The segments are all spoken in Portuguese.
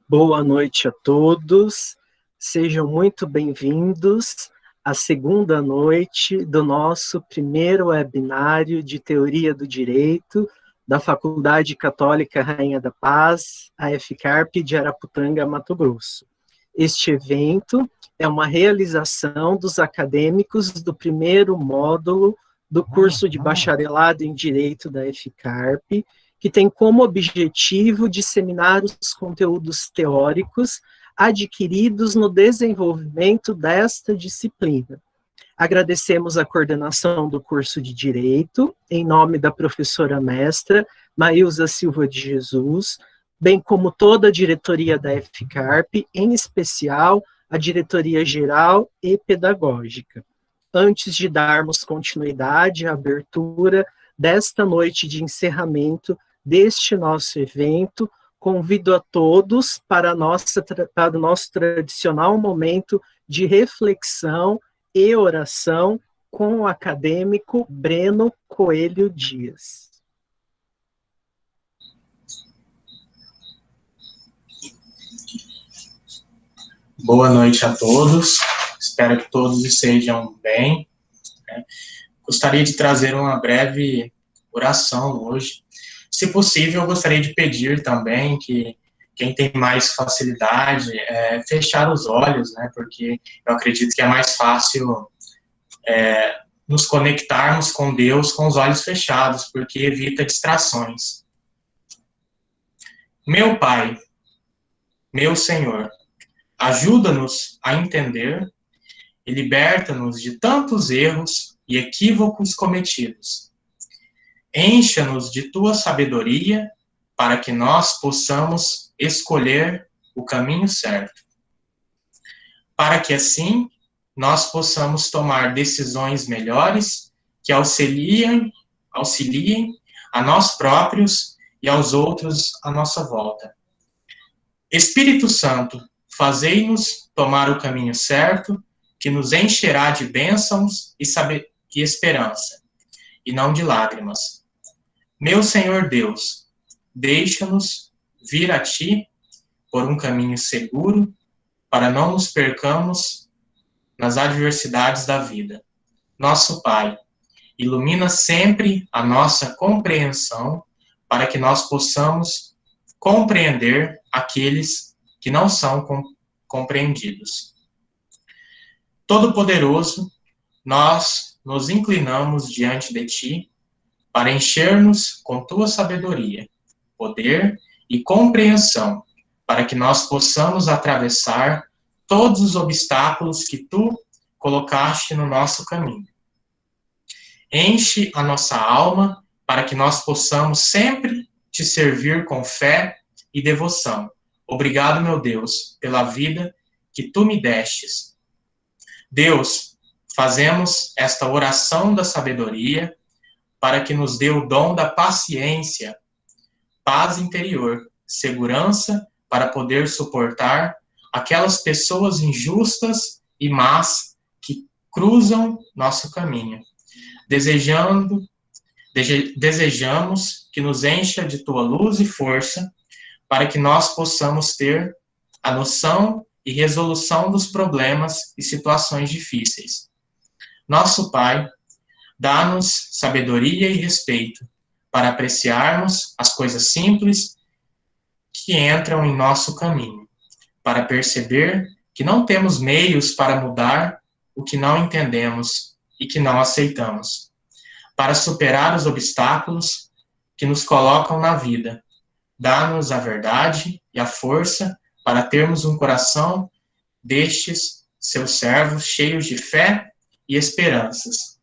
Boa noite a todos, sejam muito bem-vindos à segunda noite do nosso primeiro webinário de Teoria do Direito da Faculdade Católica Rainha da Paz, a FCARP de Araputanga, Mato Grosso. Este evento é uma realização dos acadêmicos do primeiro módulo do curso de bacharelado em Direito da FCARP, que tem como objetivo disseminar os conteúdos teóricos adquiridos no desenvolvimento desta disciplina. Agradecemos a coordenação do curso de Direito, em nome da professora mestra Maílza Silva de Jesus, bem como toda a diretoria da FCARP, em especial a diretoria geral e pedagógica. Antes de darmos continuidade à abertura desta noite de encerramento deste nosso evento, convido a todos para o nosso tradicional momento de reflexão e oração com o acadêmico Breno Coelho Dias. Boa noite a todos, espero que todos estejam bem. Gostaria de trazer uma breve oração hoje. Se possível, eu gostaria de pedir também que quem tem mais facilidade fechar os olhos, né, porque eu acredito que é mais fácil nos conectarmos com Deus com os olhos fechados, porque evita distrações. Meu Pai, meu Senhor, ajuda-nos a entender e liberta-nos de tantos erros e equívocos cometidos. Encha-nos de tua sabedoria para que nós possamos escolher o caminho certo. Para que assim nós possamos tomar decisões melhores que auxiliem a nós próprios e aos outros à nossa volta. Espírito Santo, fazei-nos tomar o caminho certo, que nos encherá de bênçãos e esperança, e não de lágrimas. Meu Senhor Deus, deixa-nos vir a Ti por um caminho seguro, para não nos percamos nas adversidades da vida. Nosso Pai, ilumina sempre a nossa compreensão, para que nós possamos compreender aqueles que não são compreendidos. Todo-Poderoso, nós nos inclinamos diante de Ti para encher-nos com Tua sabedoria, poder e compreensão, para que nós possamos atravessar todos os obstáculos que Tu colocaste no nosso caminho. Enche a nossa alma para que nós possamos sempre Te servir com fé e devoção. Obrigado, meu Deus, pela vida que Tu me destes. Deus, fazemos esta oração da sabedoria para que nos dê o dom da paciência, paz interior, segurança para poder suportar aquelas pessoas injustas e más que cruzam nosso caminho. Desejamos que nos encha de Tua luz e força para que nós possamos ter a noção e resolução dos problemas e situações difíceis. Nosso Pai, dá-nos sabedoria e respeito para apreciarmos as coisas simples que entram em nosso caminho, para perceber que não temos meios para mudar o que não entendemos e que não aceitamos, para superar os obstáculos que nos colocam na vida. Dá-nos a verdade e a força para termos um coração destes seus servos cheios de fé e esperanças.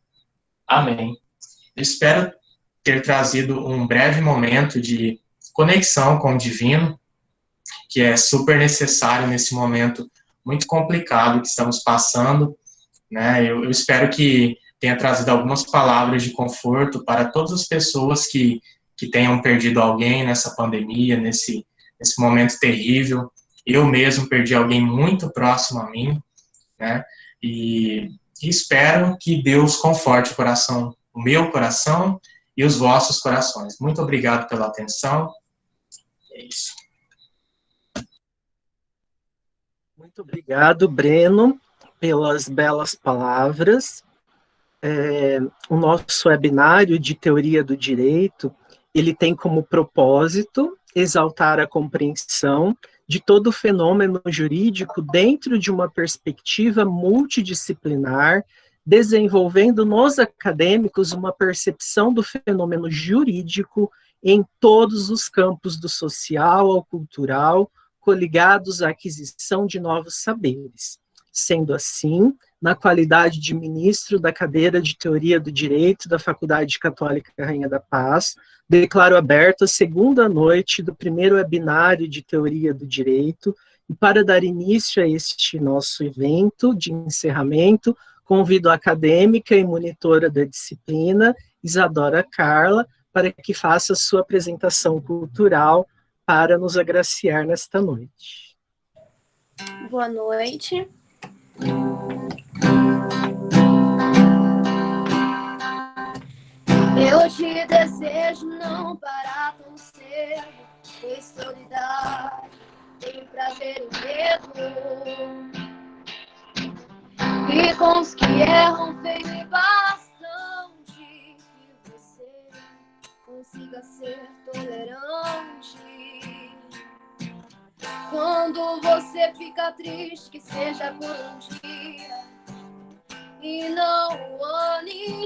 Amém. Eu espero ter trazido um breve momento de conexão com o divino, que é super necessário nesse momento muito complicado que estamos passando, né? Eu espero que tenha trazido algumas palavras de conforto para todas as pessoas que tenham perdido alguém nessa pandemia, nesse momento terrível. Eu mesmo perdi alguém muito próximo a mim, né? E espero que Deus conforte o meu coração e os vossos corações. Muito obrigado pela atenção. É isso. Muito obrigado, Breno, pelas belas palavras. O nosso webinário de Teoria do Direito, ele tem como propósito exaltar a compreensão de todo o fenômeno jurídico dentro de uma perspectiva multidisciplinar, desenvolvendo nos acadêmicos uma percepção do fenômeno jurídico em todos os campos do social ao cultural, coligados à aquisição de novos saberes. Sendo assim, na qualidade de ministro da cadeira de Teoria do Direito da Faculdade Católica Rainha da Paz, declaro aberta a segunda noite do primeiro webinário de Teoria do Direito, e para dar início a este nosso evento de encerramento, convido a acadêmica e monitora da disciplina, Isadora Carla, para que faça sua apresentação cultural para nos agraciar nesta noite. Boa noite. Eu te desejo não parar tão cedo, pois solidariedade tem prazer e medo. E com os que erram feio bastante, que você consiga ser tolerante. Quando você fica triste, que seja por um dia e não o ano inteiro,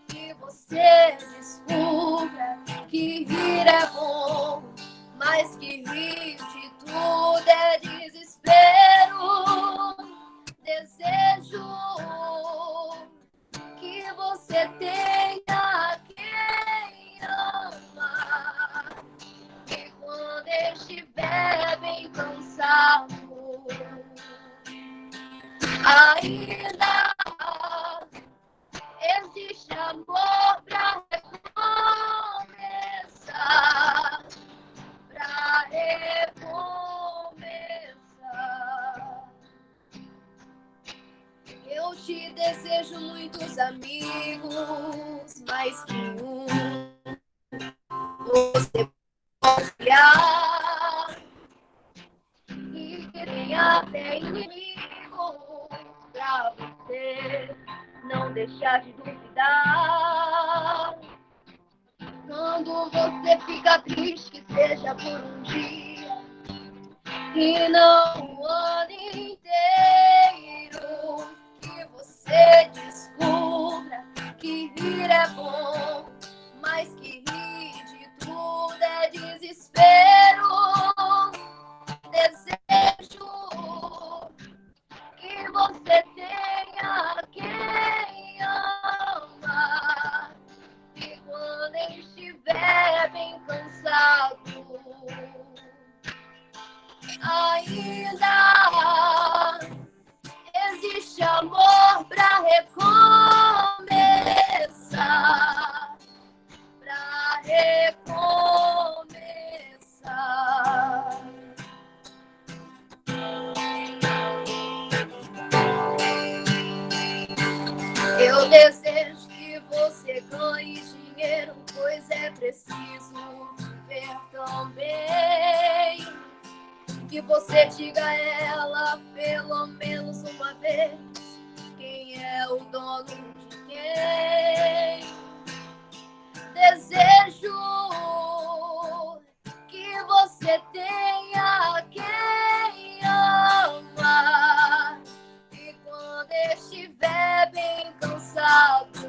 que você descubra que rir é bom, mas que rir de tudo é desespero. Desejo que você tenha quem ama, e quando estiver bem cansado, ainda existe amor pra recomeçar, pra recomeçar. Eu te desejo muitos amigos, mais que um. Você pode olhar e que tem até inimigo pra você não deixar de duvidar. Quando você fica triste, que seja por um dia e não o ano inteiro, que você descubra que rir é bom, mas que rir de tudo é desespero. Desejo que você tenha quem ama, e quando estiver bem cansado, ainda existe amor pra recomeçar, pra recomeçar. Eu desejo que você ganhe dinheiro, pois é preciso viver também. Que você diga a ela pelo menos uma vez quem é o dono de quem. Desejo que você tenha quem ama, e quando estiver bem cansado,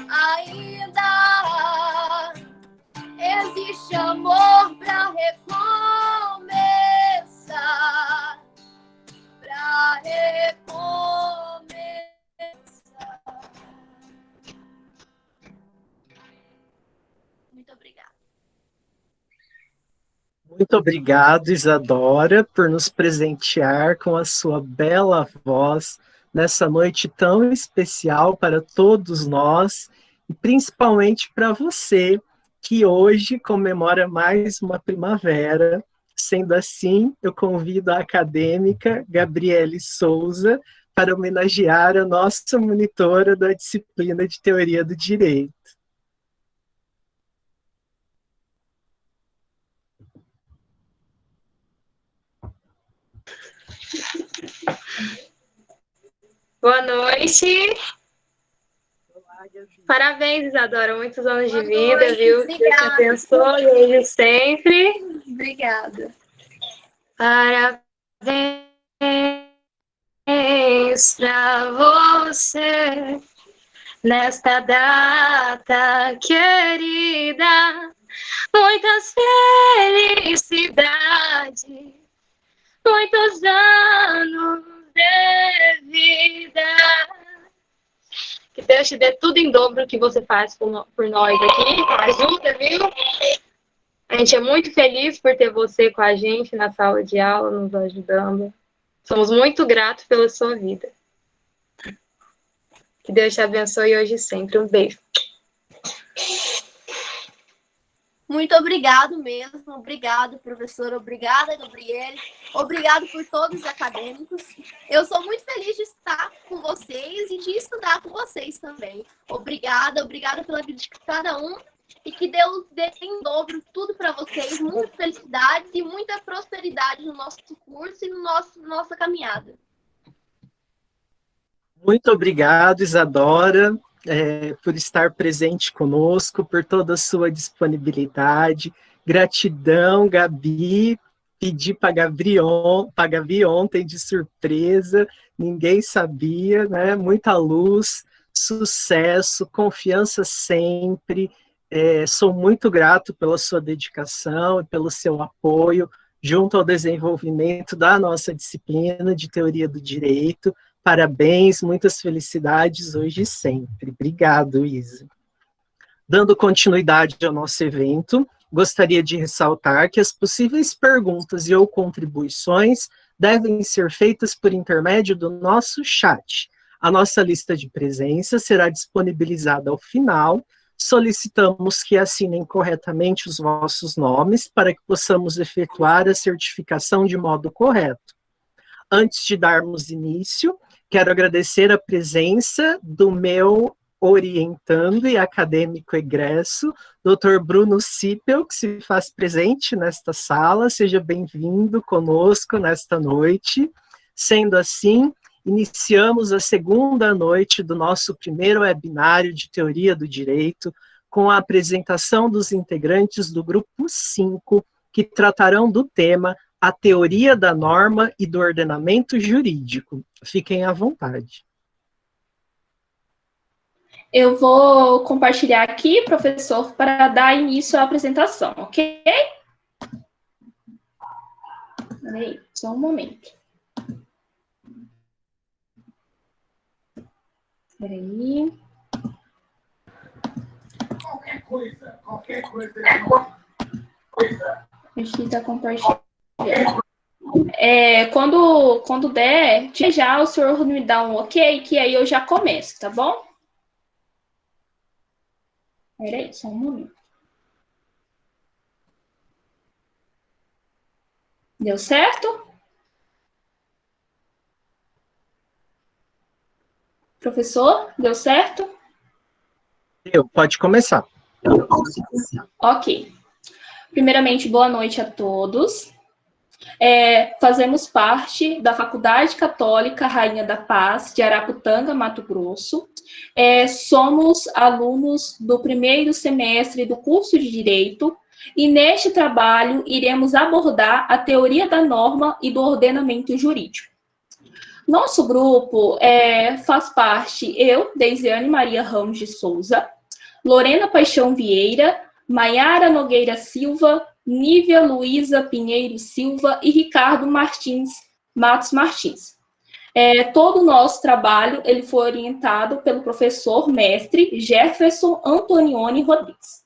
ainda existe amor pra recomeçar, pra recomeçar. Muito obrigada. Muito obrigado, Isadora, por nos presentear com a sua bela voz nessa noite tão especial para todos nós, e principalmente para você, que hoje comemora mais uma primavera. Sendo assim, eu convido a acadêmica Gabriele Souza para homenagear a nossa monitora da disciplina de Teoria do Direito. Boa noite. Parabéns, Isadora. Muitos anos de vida, viu? Obrigada. Deus te abençoe hoje e sempre. Obrigada. Parabéns pra você nesta data querida. Muitas felicidades, muitos anos de vida. Que Deus te dê tudo em dobro que você faz por nós aqui. Ajuda, viu? A gente é muito feliz por ter você com a gente na sala de aula, nos ajudando. Somos muito gratos pela sua vida. Que Deus te abençoe hoje e sempre. Um beijo. Muito obrigado mesmo. Obrigado, professora. Obrigada, Gabriele. Obrigado por todos os acadêmicos. Eu sou muito feliz de estar com vocês e de estudar com vocês também. Obrigada pela vida de cada um. E que Deus dê em dobro tudo para vocês. Muita felicidade e muita prosperidade no nosso curso e no nossa caminhada. Muito obrigado, Isadora, por estar presente conosco, por toda a sua disponibilidade. Gratidão, Gabi. Pedi para Gabi ontem de surpresa, ninguém sabia, né? Muita luz, sucesso, confiança sempre. Sou muito grato pela sua dedicação e pelo seu apoio junto ao desenvolvimento da nossa disciplina de Teoria do Direito. Parabéns, muitas felicidades hoje e sempre. Obrigado, Isa. Dando continuidade ao nosso evento, gostaria de ressaltar que as possíveis perguntas e ou contribuições devem ser feitas por intermédio do nosso chat. A nossa lista de presença será disponibilizada ao final. Solicitamos que assinem corretamente os vossos nomes para que possamos efetuar a certificação de modo correto. Antes de darmos início, quero agradecer a presença do meu orientando e acadêmico egresso, Dr. Bruno Sipel, que se faz presente nesta sala. Seja bem-vindo conosco nesta noite. Sendo assim, iniciamos a segunda noite do nosso primeiro webinário de Teoria do Direito, com a apresentação dos integrantes do Grupo 5, que tratarão do tema A Teoria da Norma e do Ordenamento Jurídico. Fiquem à vontade. Eu vou compartilhar aqui, professor, para dar início à apresentação, ok? Peraí, só um momento. Peraí. Qualquer coisa. Precisa compartilhar. Quando der, já o senhor me dá um ok, que aí eu já começo, tá bom? Peraí, só um momento. Deu certo? Professor, deu certo? Pode começar. Ok. Primeiramente, boa noite a todos. Fazemos parte da Faculdade Católica Rainha da Paz, de Araputanga, Mato Grosso. Somos alunos do primeiro semestre do curso de Direito, e neste trabalho iremos abordar a teoria da norma e do ordenamento jurídico. Nosso grupo faz parte eu, Deisiane Maria Ramos de Souza, Lorena Paixão Vieira, Maiara Nogueira Silva, Nívia Luísa Pinheiro Silva e Ricardo Matos Martins. Todo o nosso trabalho ele foi orientado pelo professor mestre Jefferson Antonioni Rodrigues.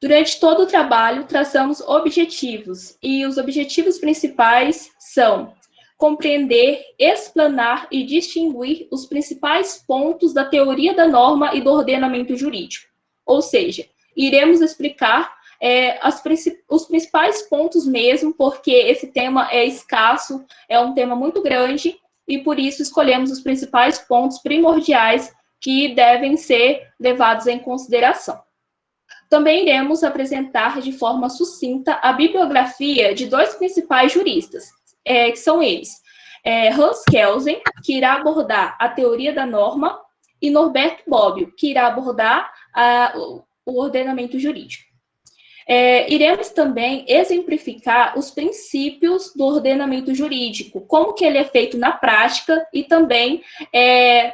Durante todo o trabalho, traçamos objetivos, e os objetivos principais são compreender, explanar e distinguir os principais pontos da teoria da norma e do ordenamento jurídico. Ou seja, iremos explicar os principais pontos mesmo, porque esse tema é escasso, é um tema muito grande, e por isso escolhemos os principais pontos primordiais que devem ser levados em consideração. Também iremos apresentar de forma sucinta a bibliografia de dois principais juristas, que são eles, Hans Kelsen, que irá abordar a teoria da norma, e Norberto Bobbio, que irá abordar o ordenamento jurídico. Iremos também exemplificar os princípios do ordenamento jurídico, como que ele é feito na prática e também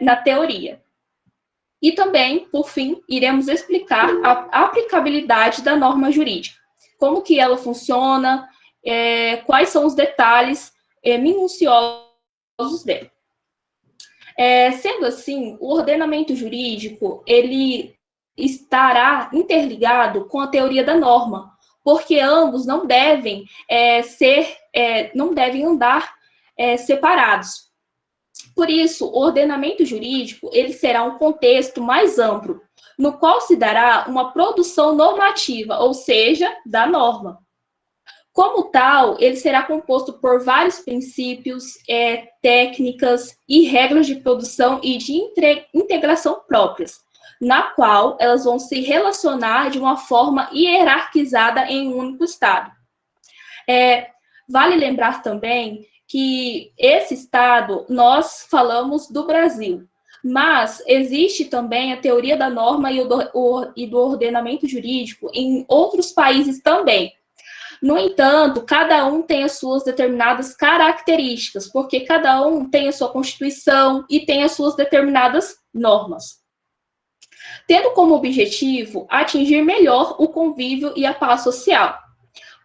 na teoria. E também, por fim, iremos explicar a aplicabilidade da norma jurídica, como que ela funciona, quais são os detalhes minuciosos dela. Sendo assim, o ordenamento jurídico, ele estará interligado com a teoria da norma, porque ambos não devem não devem andar separados. Por isso, o ordenamento jurídico, ele será um contexto mais amplo, no qual se dará uma produção normativa, ou seja, da norma. Como tal, ele será composto por vários princípios, técnicas e regras de produção e de integração próprias, na qual elas vão se relacionar de uma forma hierarquizada em um único estado. Vale lembrar também que esse estado, nós falamos do Brasil, mas existe também a teoria da norma e do ordenamento jurídico em outros países também. No entanto, cada um tem as suas determinadas características, porque cada um tem a sua constituição e tem as suas determinadas normas, tendo como objetivo atingir melhor o convívio e a paz social.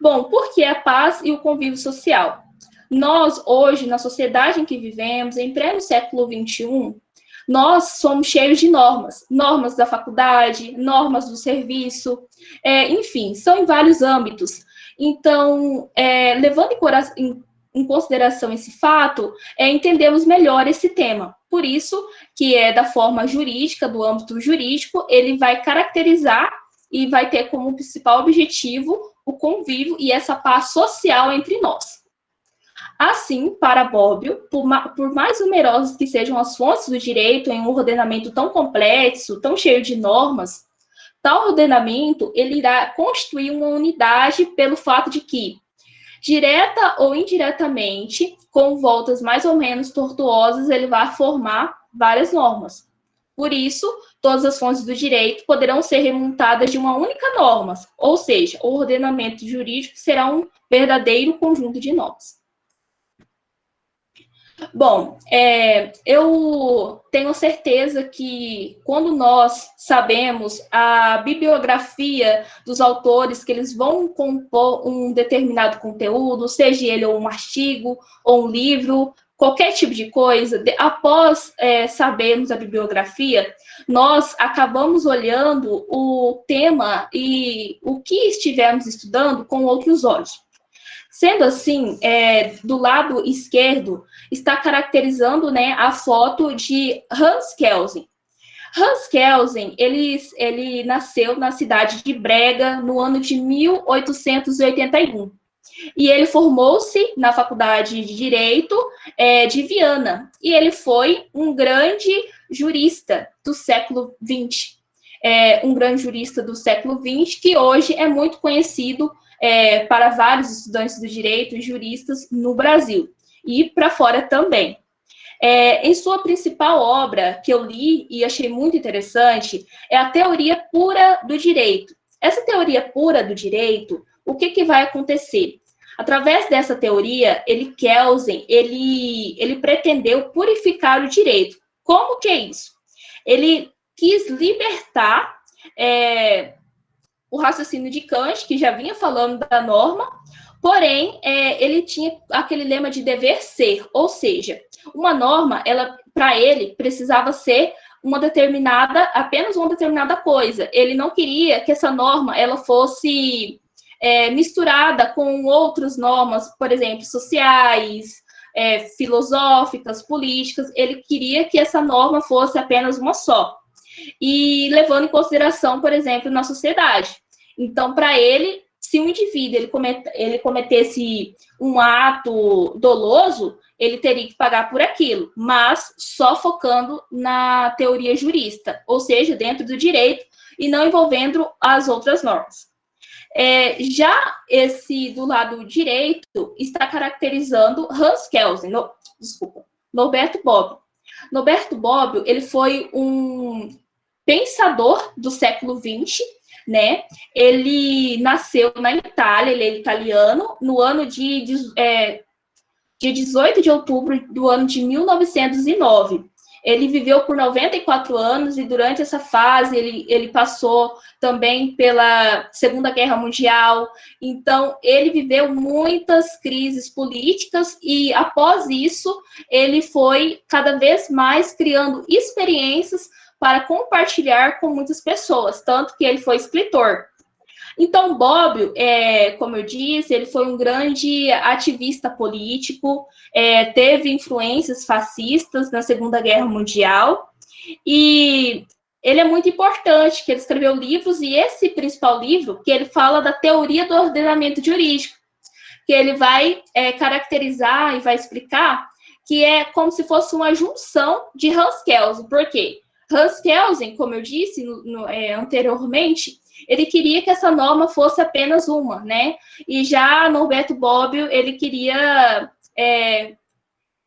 Bom, por que a paz e o convívio social? Nós, hoje, na sociedade em que vivemos, em pleno século XXI, nós somos cheios de normas. Normas da faculdade, normas do serviço, enfim, são em vários âmbitos. Então, levando em consideração esse fato, entendemos melhor esse tema. Por isso, que da forma jurídica, do âmbito jurídico, ele vai caracterizar e vai ter como principal objetivo o convívio e essa paz social entre nós. Assim, para Bobbio, por mais numerosas que sejam as fontes do direito em um ordenamento tão complexo, tão cheio de normas, tal ordenamento ele irá constituir uma unidade pelo fato de que, direta ou indiretamente, com voltas mais ou menos tortuosas, ele vai formar várias normas. Por isso, todas as fontes do direito poderão ser remontadas de uma única norma, ou seja, o ordenamento jurídico será um verdadeiro conjunto de normas. Bom, eu tenho certeza que quando nós sabemos a bibliografia dos autores que eles vão compor um determinado conteúdo, seja ele um artigo ou um livro, qualquer tipo de coisa, após sabermos a bibliografia, nós acabamos olhando o tema e o que estivermos estudando com outros olhos. Sendo assim, do lado esquerdo, está caracterizando, né, a foto de Hans Kelsen. Hans Kelsen, ele nasceu na cidade de Brega no ano de 1881. E ele formou-se na Faculdade de Direito de Viana. E ele foi um grande jurista do século XX. Um grande jurista do século XX, que hoje é muito conhecido para vários estudantes do direito e juristas no Brasil, e para fora também. Em sua principal obra, que eu li e achei muito interessante, é a Teoria Pura do Direito. Essa teoria pura do direito, o que vai acontecer? Através dessa teoria, Kelsen, ele pretendeu purificar o direito. Como que é isso? Ele quis libertar o raciocínio de Kant, que já vinha falando da norma, porém, ele tinha aquele lema de dever ser, ou seja, uma norma, para ele, precisava ser apenas uma determinada coisa. Ele não queria que essa norma ela fosse misturada com outras normas, por exemplo, sociais, filosóficas, políticas. Ele queria que essa norma fosse apenas uma só. E levando em consideração, por exemplo, na sociedade. Então, para ele, se um indivíduo ele cometesse um ato doloso, ele teria que pagar por aquilo, mas só focando na teoria jurista, ou seja, dentro do direito e não envolvendo as outras normas. Já esse do lado direito está caracterizando Hans Kelsen, Norberto Bobbio. Norberto Bobbio, ele foi um pensador do século XX, né? Ele nasceu na Itália, ele é italiano, no ano de 18 de outubro do ano de 1909. Ele viveu por 94 anos e durante essa fase ele passou também pela Segunda Guerra Mundial. Então, ele viveu muitas crises políticas e, após isso, ele foi cada vez mais criando experiências para compartilhar com muitas pessoas, tanto que ele foi escritor. Então, Bobbio, como eu disse, ele foi um grande ativista político, teve influências fascistas na Segunda Guerra Mundial, e ele é muito importante, que ele escreveu livros, e esse principal livro, que ele fala da teoria do ordenamento jurídico, que ele vai caracterizar e vai explicar que é como se fosse uma junção de Hans Kelsen. Por quê? Hans Kelsen, como eu disse anteriormente, ele queria que essa norma fosse apenas uma, né? E já Norberto Bobbio, ele queria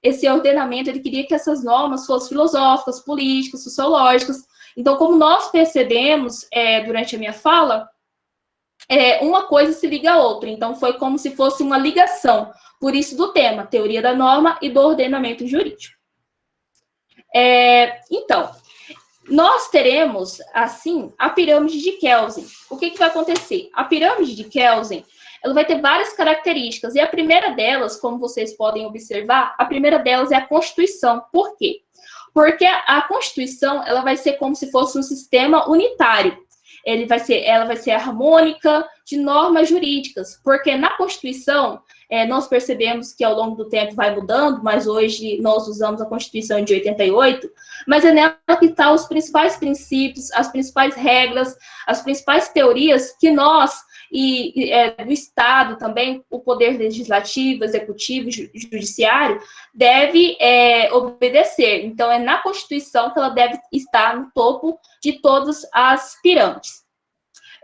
esse ordenamento, ele queria que essas normas fossem filosóficas, políticas, sociológicas. Então, como nós percebemos durante a minha fala, uma coisa se liga à outra. Então, foi como se fosse uma ligação. Por isso do tema, teoria da norma e do ordenamento jurídico. Então, nós teremos, assim, a pirâmide de Kelsen. O que vai acontecer? A pirâmide de Kelsen, ela vai ter várias características, e a primeira delas, como vocês podem observar, a primeira delas é a Constituição. Por quê? Porque a Constituição, ela vai ser como se fosse um sistema unitário. Ela vai ser harmônica de normas jurídicas, porque na Constituição, nós percebemos que ao longo do tempo vai mudando, mas hoje nós usamos a Constituição de 88, mas é nela que estão os principais princípios, as principais regras, as principais teorias que nós, do Estado também, o poder legislativo, executivo, judiciário, deve obedecer. Então, é na Constituição que ela deve estar no topo de todas as pirâmides.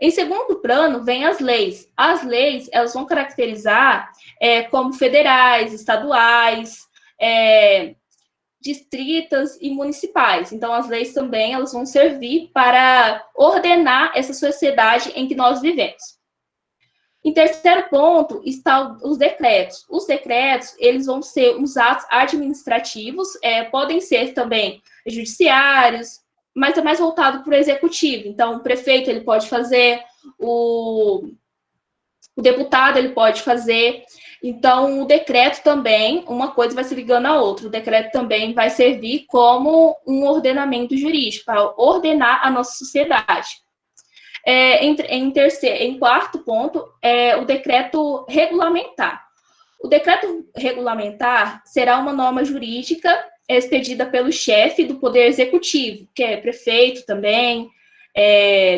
Em segundo plano, vem as leis. As leis, elas vão caracterizar como federais, estaduais, distritas e municipais. Então, as leis também, elas vão servir para ordenar essa sociedade em que nós vivemos. Em terceiro ponto, estão os decretos. Os decretos, eles vão ser uns atos administrativos, podem ser também judiciários, mas é mais voltado para o executivo. Então, o prefeito, ele pode fazer, o deputado, ele pode fazer. Então, o decreto também, uma coisa vai se ligando à outra. O decreto também vai servir como um ordenamento jurídico, para ordenar a nossa sociedade. Em quarto ponto, o decreto regulamentar. O decreto regulamentar será uma norma jurídica expedida pelo chefe do Poder Executivo, que é prefeito também,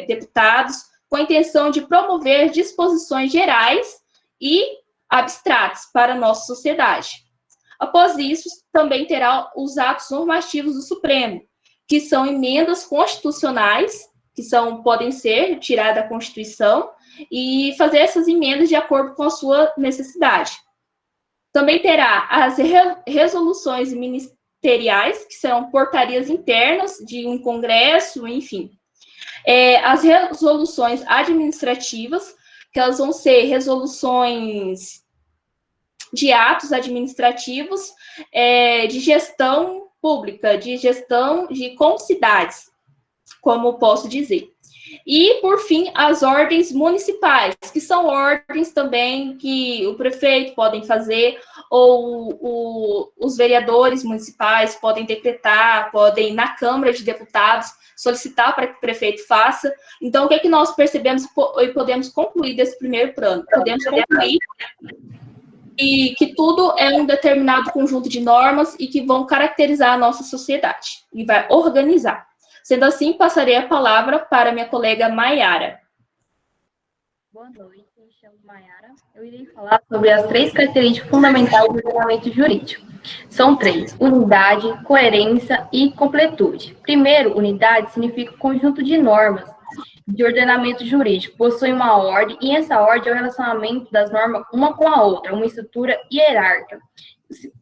deputados, com a intenção de promover disposições gerais e abstratas para a nossa sociedade. Após isso, também terá os atos normativos do Supremo, que são emendas constitucionais, que podem ser tiradas da Constituição, e fazer essas emendas de acordo com a sua necessidade. Também terá as resoluções ministeriais, que são portarias internas de um congresso, enfim. As resoluções administrativas, que elas vão ser resoluções de atos administrativos, de gestão pública, de gestão de comunidades, como posso dizer. E, por fim, as ordens municipais, que são ordens também que o prefeito podem fazer, ou os vereadores municipais podem decretar, podem, na Câmara de Deputados, solicitar para que o prefeito faça. Então, o que é que nós percebemos e podemos concluir desse primeiro plano? Podemos concluir que tudo é um determinado conjunto de normas e que vão caracterizar a nossa sociedade e vai organizar. Sendo assim, passarei a palavra para minha colega Maiara. Boa noite, me chamo Maiara. Eu irei falar sobre as 3 características fundamentais do ordenamento jurídico. São 3: unidade, coerência e completude. Primeiro, unidade significa conjunto de normas de ordenamento jurídico possuem uma ordem, e essa ordem é o relacionamento das normas uma com a outra, uma estrutura hierárquica.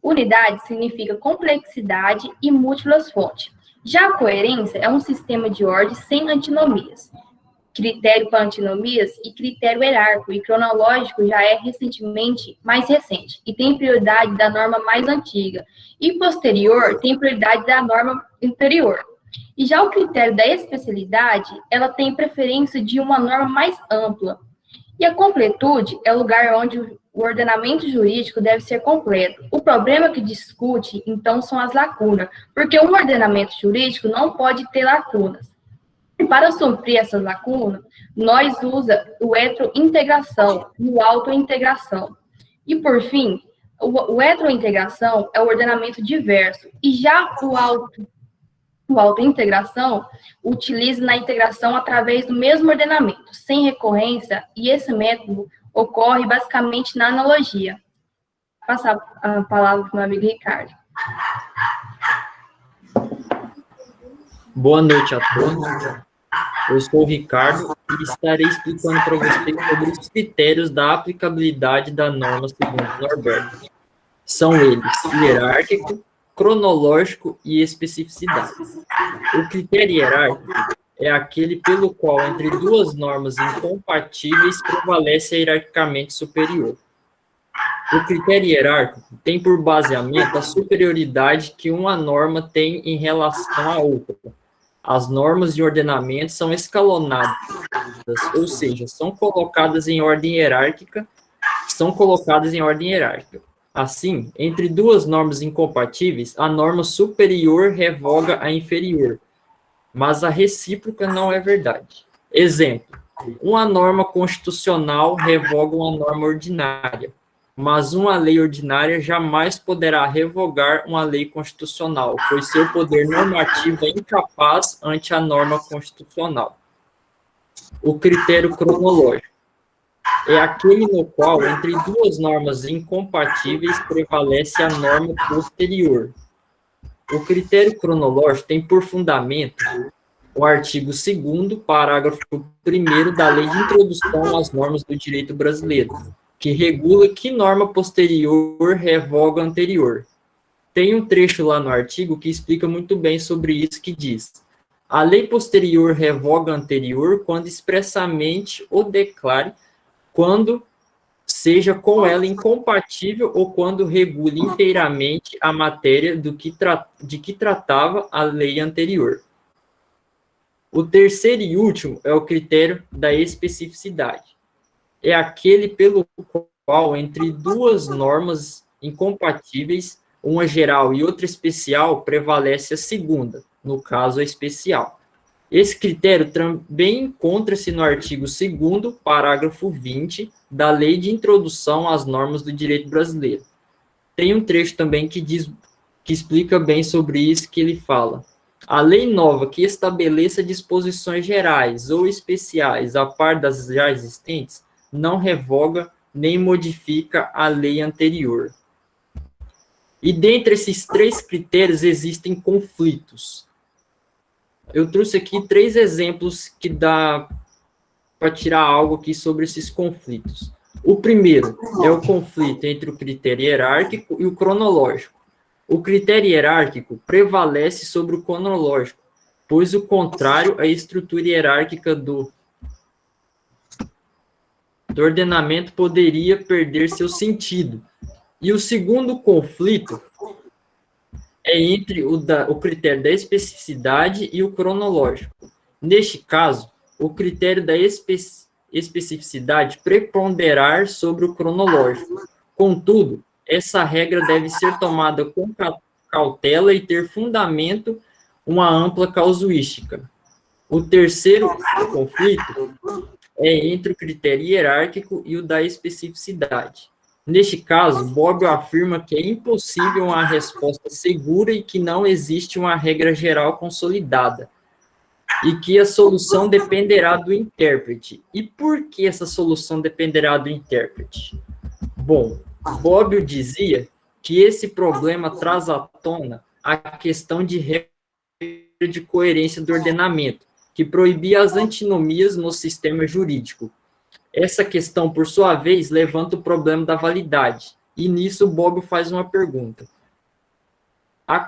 Unidade significa complexidade e múltiplas fontes. Já a coerência é um sistema de ordem sem antinomias. Critério para antinomias e critério hierárquico e cronológico já é mais recente, e tem prioridade da norma mais antiga, e posterior tem prioridade da norma anterior. E já o critério da especialidade, ela tem preferência de uma norma mais ampla. E a completude é o lugar onde o ordenamento jurídico deve ser completo. O problema que discute, então, são as lacunas, porque um ordenamento jurídico não pode ter lacunas. E para suprir essas lacunas, nós usa o heterointegração e o autointegração. E, por fim, o heterointegração é o ordenamento diverso, e já o autointegração utiliza na integração através do mesmo ordenamento, sem recorrência, e esse método ocorre basicamente na analogia. Vou passar a palavra para o meu amigo Ricardo. Boa noite a todos. Eu sou o Ricardo e estarei explicando para vocês sobre os critérios da aplicabilidade da norma segundo Norberto. São eles hierárquico, cronológico e especificidade. O critério hierárquico é aquele pelo qual, entre duas normas incompatíveis, prevalece a hierarquicamente superior. O critério hierárquico tem por baseamento a superioridade que uma norma tem em relação à outra. As normas de ordenamento são escalonadas, ou seja, são colocadas em ordem hierárquica. Assim, entre duas normas incompatíveis, a norma superior revoga a inferior, mas a recíproca não é verdade. Exemplo, uma norma constitucional revoga uma norma ordinária, mas uma lei ordinária jamais poderá revogar uma lei constitucional, pois seu poder normativo é incapaz ante a norma constitucional. O critério cronológico é aquele no qual, entre duas normas incompatíveis, prevalece a norma posterior. O critério cronológico tem por fundamento o artigo 2º, parágrafo 1º da Lei de Introdução às Normas do Direito Brasileiro, que regula que norma posterior revoga a anterior. Tem um trecho lá no artigo que explica muito bem sobre isso, que diz: a lei posterior revoga a anterior quando expressamente o declare, quando seja com ela incompatível ou quando regule inteiramente a matéria de que tratava a lei anterior. O terceiro e último é o critério da especificidade. É aquele pelo qual, entre duas normas incompatíveis, uma geral e outra especial, prevalece a segunda, no caso a especial. Esse critério também encontra-se no artigo 2º, parágrafo 20, da Lei de Introdução às Normas do Direito Brasileiro. Tem um trecho também que explica bem sobre isso, que ele fala: a lei nova que estabeleça disposições gerais ou especiais a par das já existentes não revoga nem modifica a lei anterior. E dentre esses três critérios existem conflitos. Eu trouxe aqui 3 exemplos que dá para tirar algo aqui sobre esses conflitos. O primeiro é o conflito entre o critério hierárquico e o cronológico. O critério hierárquico prevalece sobre o cronológico, pois o contrário à estrutura hierárquica do ordenamento poderia perder seu sentido. E o segundo conflito é entre o critério da especificidade e o cronológico. Neste caso, o critério da especificidade preponderar sobre o cronológico. Contudo, essa regra deve ser tomada com cautela e ter fundamento uma ampla casuística. O terceiro conflito é entre o critério hierárquico e o da especificidade. Neste caso, Bobbio afirma que é impossível uma resposta segura e que não existe uma regra geral consolidada, e que a solução dependerá do intérprete. E por que essa solução dependerá do intérprete? Bom, Bobbio dizia que esse problema traz à tona a questão de regra de coerência do ordenamento, que proibia as antinomias no sistema jurídico. Essa questão, por sua vez, levanta o problema da validade. E nisso, Bobbio faz uma pergunta. A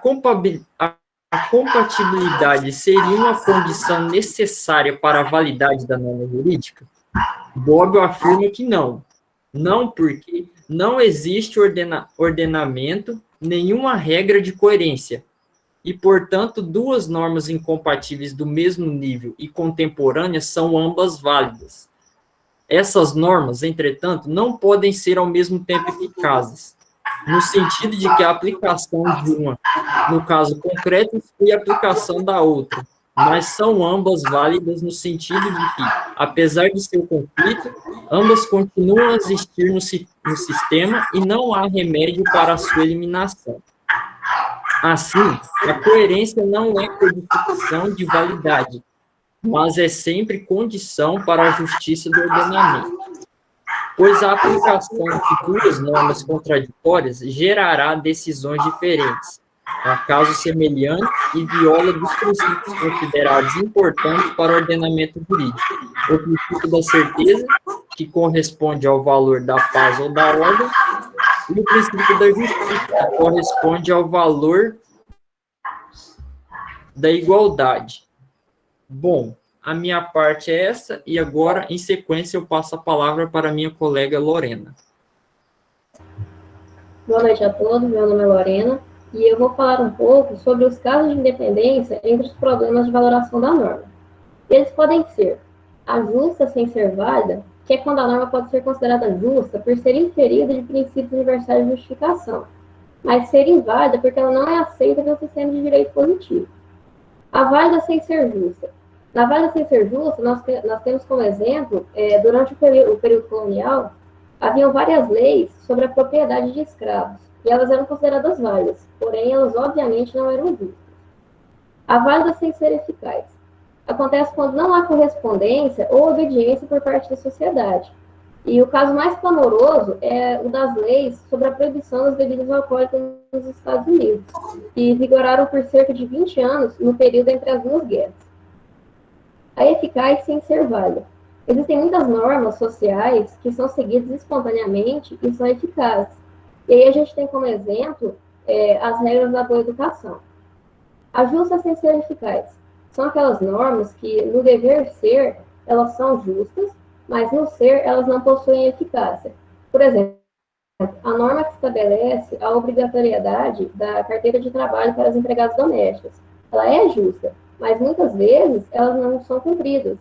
compatibilidade seria uma condição necessária para a validade da norma jurídica? Bobbio afirma que não. Não, porque não existe ordenamento, nenhuma regra de coerência. E, portanto, duas normas incompatíveis do mesmo nível e contemporâneas são ambas válidas. Essas normas, entretanto, não podem ser ao mesmo tempo eficazes, no sentido de que a aplicação de uma, no caso concreto, exclui a aplicação da outra, mas são ambas válidas no sentido de que, apesar de seu conflito, ambas continuam a existir no sistema e não há remédio para a sua eliminação. Assim, a coerência não é codificação de validade, mas é sempre condição para a justiça do ordenamento, pois a aplicação de duas normas contraditórias gerará decisões diferentes, a casos semelhantes e viola dos princípios considerados importantes para o ordenamento jurídico, o princípio da certeza, que corresponde ao valor da paz ou da ordem, e o princípio da justiça, que corresponde ao valor da igualdade. Bom, a minha parte é essa, e agora, em sequência, eu passo a palavra para a minha colega Lorena. Boa noite a todos, meu nome é Lorena, e eu vou falar um pouco sobre os casos de independência entre os problemas de valoração da norma. Eles podem ser a justa sem ser válida, que é quando a norma pode ser considerada justa por ser inferida de princípios universais de justificação, mas ser inválida porque ela não é aceita pelo sistema de direito positivo. A válida sem ser justa. Na válida sem ser justa, nós temos como exemplo, durante o período colonial, haviam várias leis sobre a propriedade de escravos, e elas eram consideradas válidas, porém elas obviamente não eram justas. A válida sem ser eficaz. Acontece quando não há correspondência ou obediência por parte da sociedade. E o caso mais clamoroso é o das leis sobre a proibição das bebidas alcoólicas nos Estados Unidos, que vigoraram por cerca de 20 anos no período entre as duas guerras. A eficaz sem ser válida. Existem muitas normas sociais que são seguidas espontaneamente e são eficazes. E aí a gente tem como exemplo as regras da boa educação. A justa sem ser eficaz. São aquelas normas que, no dever ser, elas são justas, mas no ser, elas não possuem eficácia. Por exemplo, a norma que estabelece a obrigatoriedade da carteira de trabalho para as empregadas domésticas. Ela é justa, mas muitas vezes elas não são cumpridas.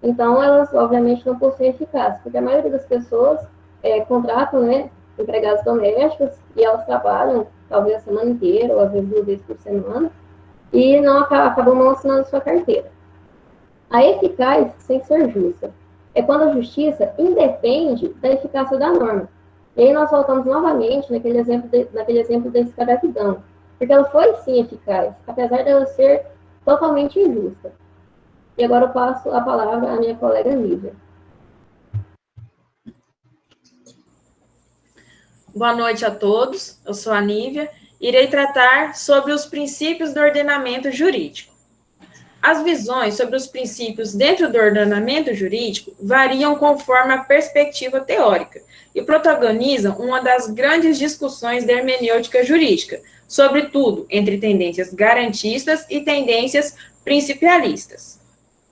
Então, elas, obviamente, não possuem eficácia, porque a maioria das pessoas contratam, empregadas domésticas e elas trabalham, talvez, a semana inteira, ou às vezes 2 vezes por semana, e acabam não assinando sua carteira. A eficaz sem ser justa é quando a justiça independe da eficácia da norma. E aí nós voltamos novamente naquele exemplo da escravidão, porque ela foi sim eficaz, apesar de ela ser totalmente injusta. E agora eu passo a palavra à minha colega Nívia. Boa noite a todos, eu sou a Nívia, irei tratar sobre os princípios do ordenamento jurídico. As visões sobre os princípios dentro do ordenamento jurídico variam conforme a perspectiva teórica e protagonizam uma das grandes discussões da hermenêutica jurídica, sobretudo entre tendências garantistas e tendências principialistas.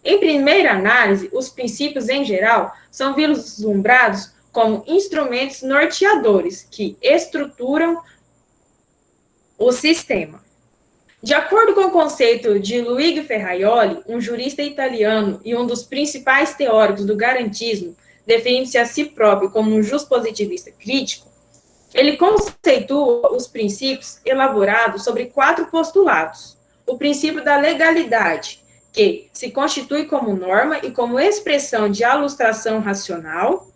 Em primeira análise, os princípios em geral são vislumbrados como instrumentos norteadores que estruturam o sistema. De acordo com o conceito de Luigi Ferraioli, um jurista italiano e um dos principais teóricos do garantismo, definindo-se a si próprio como um justpositivista crítico, ele conceitua os princípios elaborados sobre 4 postulados. O princípio da legalidade, que se constitui como norma e como expressão de ilustração racional.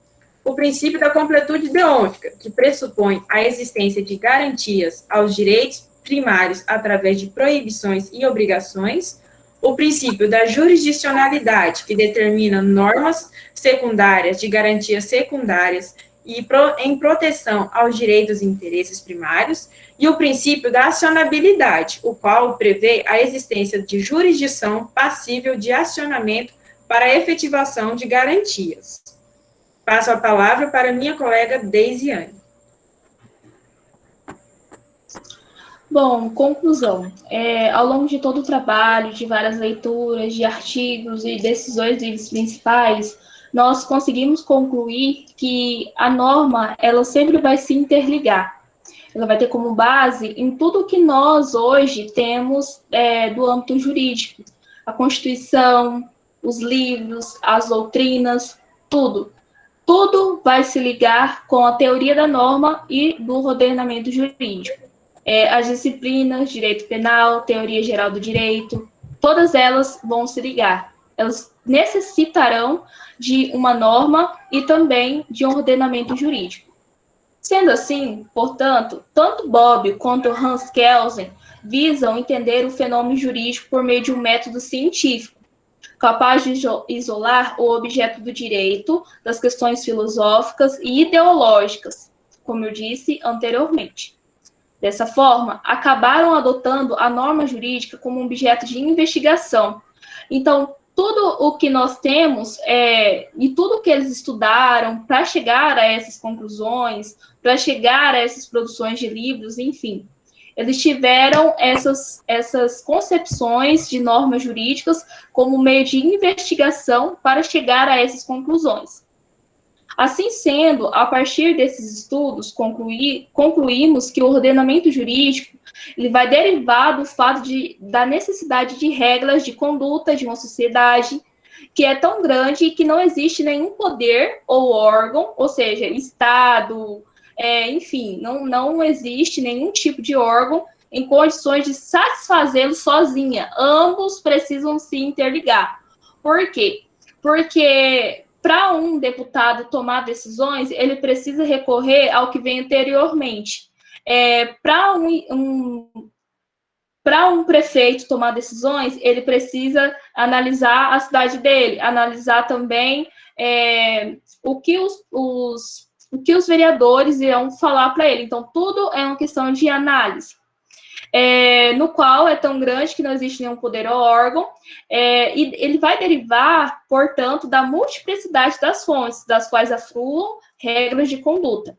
O princípio da completude deontica, que pressupõe a existência de garantias aos direitos primários através de proibições e obrigações. O princípio da jurisdicionalidade, que determina normas secundárias de garantias secundárias e em proteção aos direitos e interesses primários, e o princípio da acionabilidade, o qual prevê a existência de jurisdição passível de acionamento para a efetivação de garantias. Passo a palavra para minha colega Deisiane. Bom, conclusão. Ao longo de todo o trabalho, de várias leituras, de artigos e desses 2 livros principais, nós conseguimos concluir que a norma, ela sempre vai se interligar. Ela vai ter como base em tudo que nós hoje temos do âmbito jurídico. A Constituição, os livros, as doutrinas, tudo. Tudo vai se ligar com a teoria da norma e do ordenamento jurídico. As disciplinas, direito penal, teoria geral do direito, todas elas vão se ligar. Elas necessitarão de uma norma e também de um ordenamento jurídico. Sendo assim, portanto, tanto Bobb quanto Hans Kelsen visam entender o fenômeno jurídico por meio de um método científico, capaz de isolar o objeto do direito das questões filosóficas e ideológicas, como eu disse anteriormente. Dessa forma, acabaram adotando a norma jurídica como um objeto de investigação. Então, tudo o que nós temos e tudo o que eles estudaram para chegar a essas conclusões, para chegar a essas produções de livros, enfim, eles tiveram essas concepções de normas jurídicas como meio de investigação para chegar a essas conclusões. Assim sendo, a partir desses estudos, concluímos que o ordenamento jurídico ele vai derivar do fato da necessidade de regras de conduta de uma sociedade que é tão grande que não existe nenhum poder ou órgão, ou seja, Estado, enfim, não existe nenhum tipo de órgão em condições de satisfazê-lo sozinha. Ambos precisam se interligar. Por quê? Porque para um deputado tomar decisões, ele precisa recorrer ao que vem anteriormente. Para um prefeito tomar decisões, ele precisa analisar a cidade dele, analisar também o que os vereadores irão falar para ele. Então, tudo é uma questão de análise. No qual é tão grande que não existe nenhum poder ou órgão, e ele vai derivar, portanto, da multiplicidade das fontes, das quais afluam regras de conduta.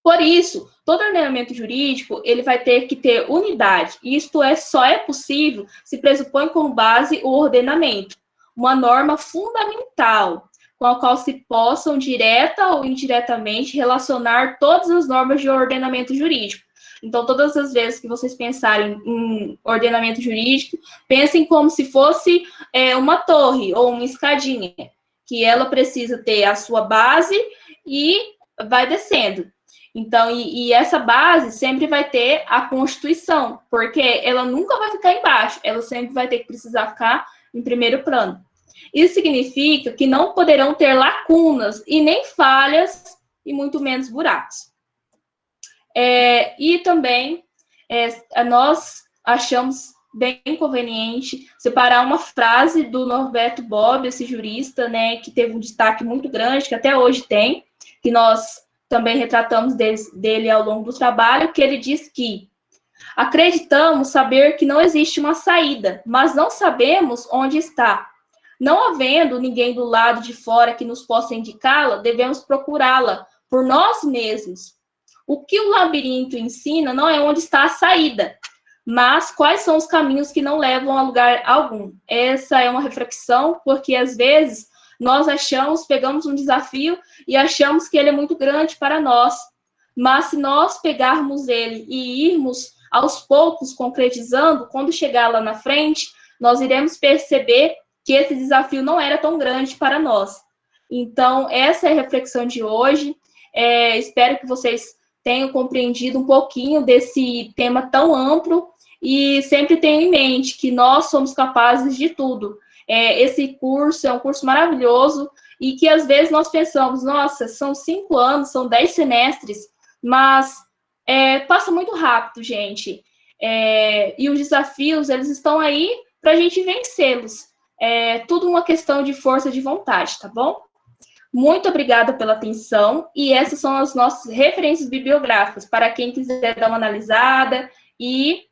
Por isso, todo ordenamento jurídico ele vai ter que ter unidade, e isto só é possível se pressupõe como base o ordenamento, uma norma fundamental, com a qual se possam, direta ou indiretamente, relacionar todas as normas de ordenamento jurídico. Então, todas as vezes que vocês pensarem em ordenamento jurídico, pensem como se fosse uma torre ou uma escadinha, que ela precisa ter a sua base e vai descendo. Então, e essa base sempre vai ter a Constituição, porque ela nunca vai ficar embaixo, ela sempre vai ter que precisar ficar em primeiro plano. Isso significa que não poderão ter lacunas e nem falhas, e muito menos buracos. E também nós achamos bem conveniente separar uma frase do Norberto Bobb, esse jurista, né, que teve um destaque muito grande, que até hoje tem, que nós também retratamos dele ao longo do trabalho, que ele diz que acreditamos saber que não existe uma saída, mas não sabemos onde está. Não havendo ninguém do lado de fora que nos possa indicá-la, devemos procurá-la por nós mesmos. O que o labirinto ensina não é onde está a saída, mas quais são os caminhos que não levam a lugar algum. Essa é uma reflexão, porque às vezes nós pegamos um desafio e achamos que ele é muito grande para nós, mas se nós pegarmos ele e irmos aos poucos concretizando, quando chegar lá na frente, nós iremos perceber que esse desafio não era tão grande para nós. Então, essa é a reflexão de hoje. Espero que vocês tenham compreendido um pouquinho desse tema tão amplo e sempre tenham em mente que nós somos capazes de tudo. Esse curso é um curso maravilhoso e que às vezes nós pensamos, nossa, são 5 anos, são 10 semestres, mas passa muito rápido, gente. E os desafios, eles estão aí para a gente vencê-los. Tudo uma questão de força de vontade, tá bom? Muito obrigada pela atenção, e essas são as nossas referências bibliográficas, para quem quiser dar uma analisada e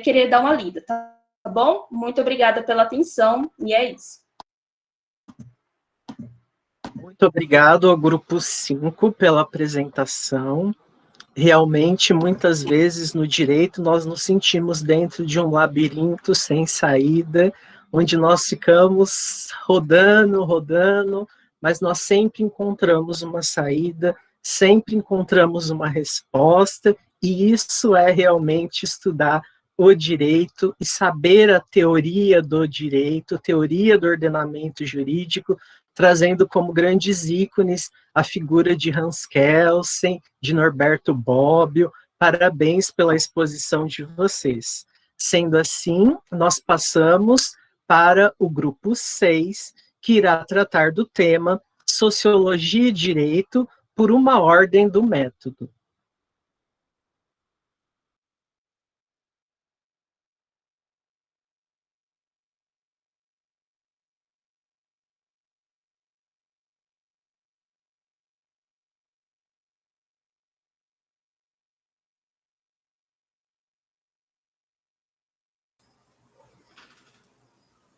querer dar uma lida, tá bom? Muito obrigada pela atenção, e é isso. Muito obrigado ao Grupo 5 pela apresentação. Realmente, muitas vezes, no direito, nós nos sentimos dentro de um labirinto sem saída, onde nós ficamos rodando, mas nós sempre encontramos uma saída, sempre encontramos uma resposta, e isso é realmente estudar o direito e saber a teoria do direito, teoria do ordenamento jurídico, trazendo como grandes ícones a figura de Hans Kelsen, de Norberto Bobbio. Parabéns pela exposição de vocês. Sendo assim, nós passamos para o grupo 6, que irá tratar do tema Sociologia e Direito por uma ordem do método.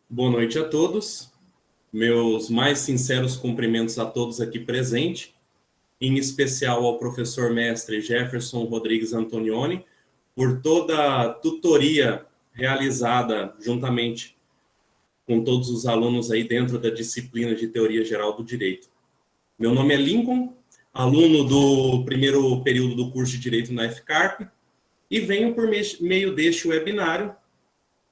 Boa noite a todos. Meus mais sinceros cumprimentos a todos aqui presentes, em especial ao professor mestre Jefferson Rodrigues Antonioni, por toda a tutoria realizada juntamente com todos os alunos aí dentro da disciplina de Teoria Geral do Direito. Meu nome é Lincoln, aluno do primeiro período do curso de Direito na FCARP, e venho por meio deste webinário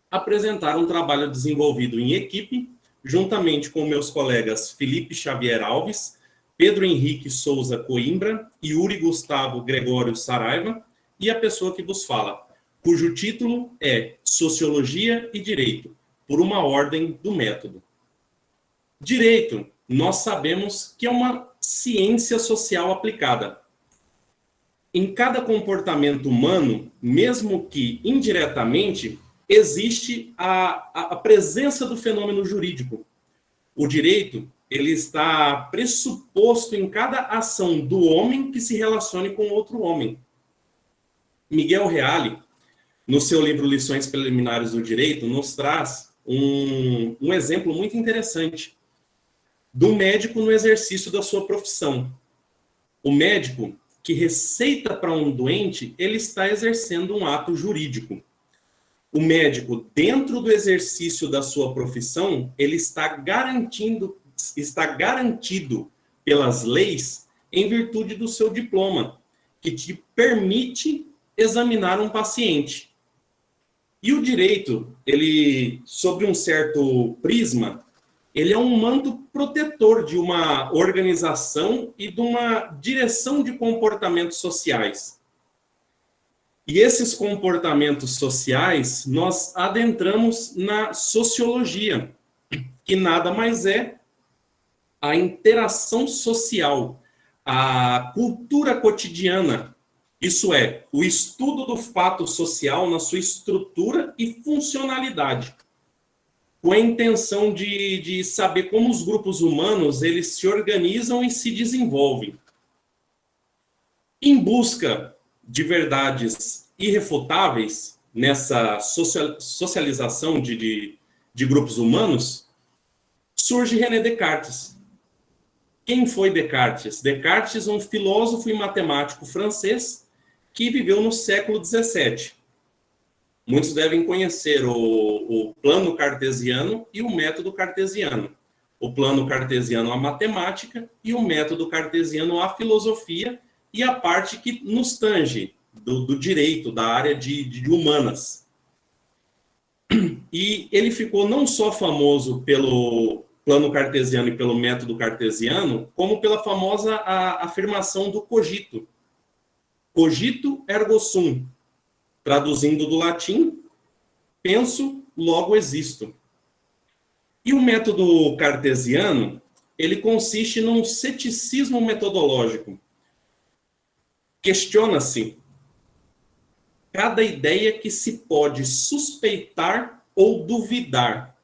apresentar um trabalho desenvolvido em equipe, juntamente com meus colegas Felipe Xavier Alves, Pedro Henrique Souza Coimbra, Yuri Gustavo Gregório Saraiva, e a pessoa que vos fala, cujo título é Sociologia e Direito, por uma ordem do método. Direito, nós sabemos que é uma ciência social aplicada. Em cada comportamento humano, mesmo que indiretamente, existe a presença do fenômeno jurídico. O direito, ele está pressuposto em cada ação do homem que se relacione com outro homem. Miguel Reale, no seu livro Lições Preliminares do Direito, nos traz um exemplo muito interessante do médico no exercício da sua profissão. O médico que receita para um doente, ele está exercendo um ato jurídico. O médico, dentro do exercício da sua profissão, ele está garantido pelas leis em virtude do seu diploma, que te permite examinar um paciente. E o direito, ele, sobre um certo prisma, ele é um manto protetor de uma organização e de uma direção de comportamentos sociais. E esses comportamentos sociais, nós adentramos na sociologia, que nada mais é a interação social, a cultura cotidiana, isso é, o estudo do fato social na sua estrutura e funcionalidade, com a intenção de saber como os grupos humanos eles se organizam e se desenvolvem. Em busca de verdades irrefutáveis nessa socialização de grupos humanos, surge René Descartes. Quem foi Descartes? Descartes, um filósofo e matemático francês que viveu no século XVII. Muitos devem conhecer o plano cartesiano e o método cartesiano. O plano cartesiano a matemática e o método cartesiano a filosofia, e a parte que nos tange do direito, da área de humanas. E ele ficou não só famoso pelo plano cartesiano e pelo método cartesiano, como pela famosa afirmação do cogito. Cogito ergo sum. Traduzindo do latim, penso, logo existo. E o método cartesiano, ele consiste num ceticismo metodológico. Questiona-se cada ideia que se pode suspeitar ou duvidar.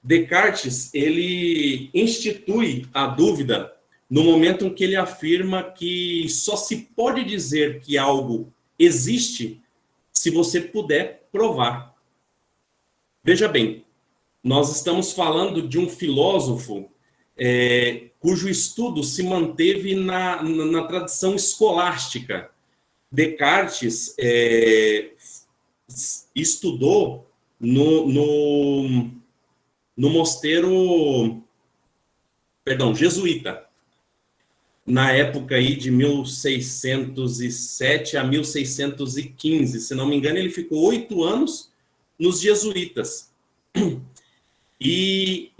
Descartes, ele institui a dúvida no momento em que ele afirma que só se pode dizer que algo existe se você puder provar. Veja bem, nós estamos falando de um filósofo cujo estudo se manteve na tradição escolástica. Descartes estudou no mosteiro, jesuíta, na época aí de 1607 a 1615, se não me engano, ele ficou 8 anos nos jesuítas. E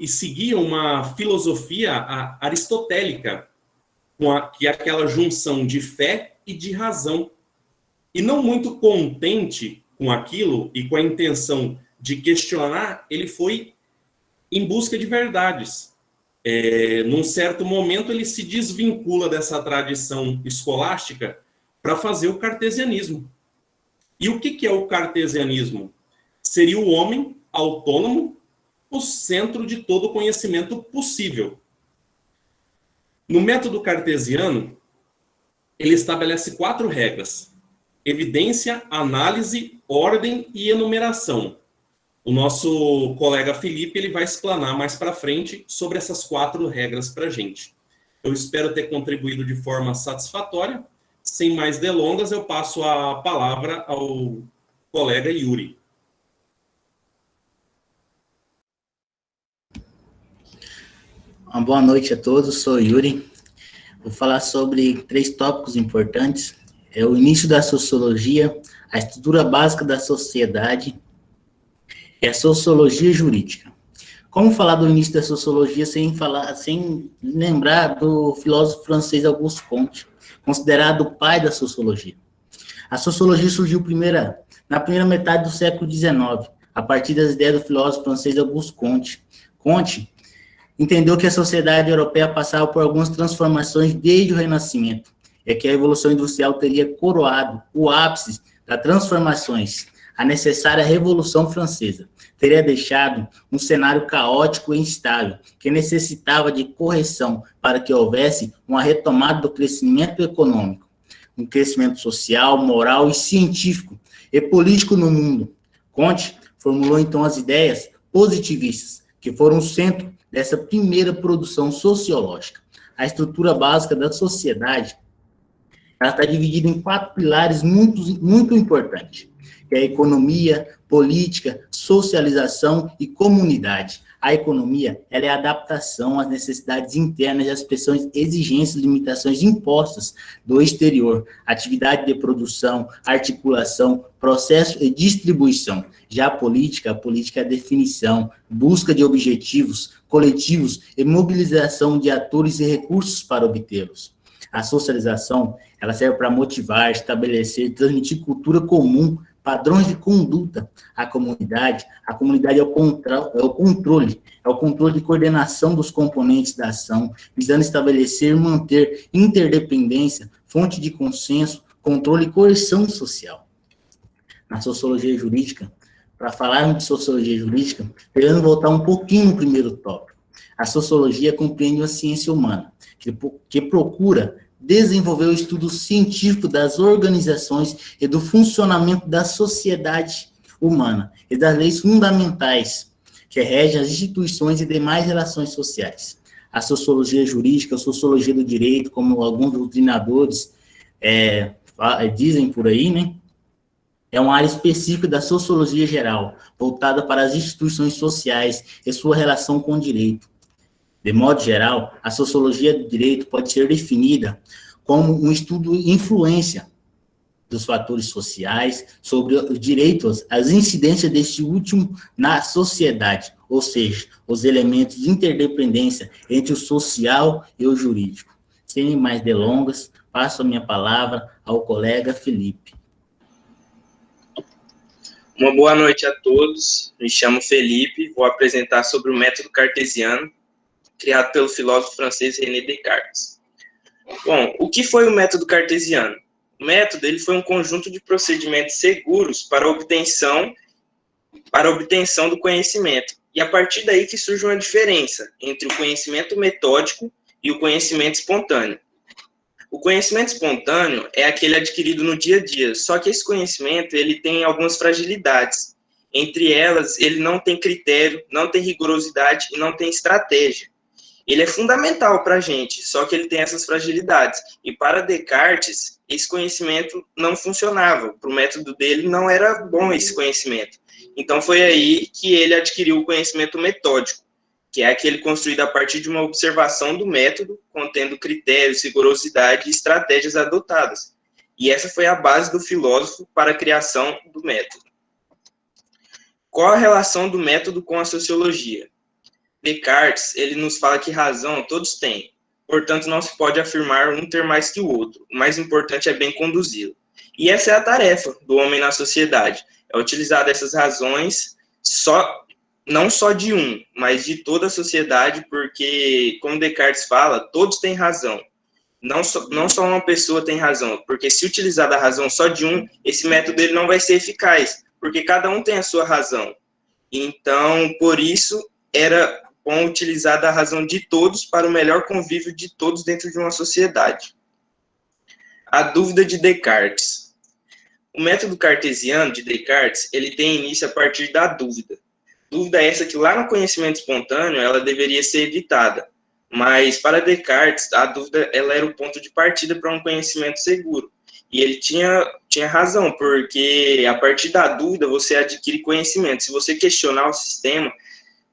seguia uma filosofia aristotélica, que é aquela junção de fé e de razão. E não muito contente com aquilo e com a intenção de questionar, ele foi em busca de verdades. Num certo momento, ele se desvincula dessa tradição escolástica para fazer o cartesianismo. E o que é o cartesianismo? Seria o homem autônomo, o centro de todo conhecimento possível. No método cartesiano, ele estabelece 4 regras: evidência, análise, ordem e enumeração. O nosso colega Felipe ele vai explanar mais para frente sobre essas 4 regras para a gente. Eu espero ter contribuído de forma satisfatória. Sem mais delongas, eu passo a palavra ao colega Yuri. Uma boa noite a todos, sou o Yuri. Vou falar sobre 3 tópicos importantes. O início da sociologia, a estrutura básica da sociedade e a sociologia jurídica. Como falar do início da sociologia sem lembrar do filósofo francês Auguste Comte, considerado o pai da sociologia? A sociologia surgiu na primeira metade do século XIX, a partir das ideias do filósofo francês Auguste Comte. Comte entendeu que a sociedade europeia passava por algumas transformações desde o Renascimento, e que a Revolução Industrial teria coroado o ápice das transformações. A necessária Revolução Francesa teria deixado um cenário caótico e instável, que necessitava de correção para que houvesse uma retomada do crescimento econômico, um crescimento social, moral e científico e político no mundo. Comte formulou então as ideias positivistas, que foram o centro dessa primeira produção sociológica. A estrutura básica da sociedade ela está dividida em 4 pilares muito importantes, que é a economia, política, socialização e comunidade. A economia ela é a adaptação às necessidades internas e às pressões, exigências, limitações impostas do exterior, atividade de produção, articulação, processo e distribuição. Já a política é a definição, busca de objetivos coletivos e mobilização de atores e recursos para obtê-los. A socialização ela serve para motivar, estabelecer, transmitir cultura comum, padrões de conduta. A comunidade é o controle de coordenação dos componentes da ação, visando estabelecer e manter interdependência, fonte de consenso, controle e coerção social. Na sociologia jurídica, para falarmos de sociologia jurídica, devemos voltar um pouquinho no primeiro tópico. A sociologia compreende a ciência humana, que procura desenvolver o estudo científico das organizações e do funcionamento da sociedade humana e das leis fundamentais que regem as instituições e demais relações sociais. A sociologia jurídica, a sociologia do direito, como alguns doutrinadores dizem por aí, né? É uma área específica da sociologia geral, voltada para as instituições sociais e sua relação com o direito. De modo geral, a sociologia do direito pode ser definida como um estudo de influência dos fatores sociais sobre os direitos, as incidências deste último na sociedade, ou seja, os elementos de interdependência entre o social e o jurídico. Sem mais delongas, passo a minha palavra ao colega Felipe. Uma boa noite a todos. Me chamo Felipe, vou apresentar sobre o método cartesiano, criado pelo filósofo francês René Descartes. Bom, o que foi o método cartesiano? O método ele foi um conjunto de procedimentos seguros para a obtenção do conhecimento E a partir daí que surge uma diferença entre o conhecimento metódico e o conhecimento espontâneo. O conhecimento espontâneo é aquele adquirido no dia a dia, só que esse conhecimento ele tem algumas fragilidades. Entre elas, ele não tem critério, não tem rigorosidade e não tem estratégia. Ele é fundamental para a gente, só que ele tem essas fragilidades. E para Descartes, esse conhecimento não funcionava. Para o método dele, não era bom esse conhecimento. Então, foi aí que ele adquiriu o conhecimento metódico, que é aquele construído a partir de uma observação do método, contendo critérios, rigorosidade e estratégias adotadas. E essa foi a base do filósofo para a criação do método. Qual a relação do método com a sociologia? Descartes, ele nos fala que razão todos têm, portanto não se pode afirmar um ter mais que o outro, o mais importante é bem conduzi-lo. E essa é a tarefa do homem na sociedade, é utilizar dessas razões não só de um, mas de toda a sociedade, porque, como Descartes fala, todos têm razão. Não só uma pessoa tem razão, porque se utilizar da razão só de um, esse método ele não vai ser eficaz, porque cada um tem a sua razão. Então, por isso, era bom utilizar da razão de todos para o melhor convívio de todos dentro de uma sociedade. A dúvida de Descartes. O método cartesiano de Descartes, ele tem início a partir da dúvida. Dúvida essa que lá no conhecimento espontâneo, ela deveria ser evitada. Mas para Descartes, a dúvida ela era o ponto de partida para um conhecimento seguro. E ele tinha razão, porque a partir da dúvida você adquire conhecimento. Se você questionar o sistema,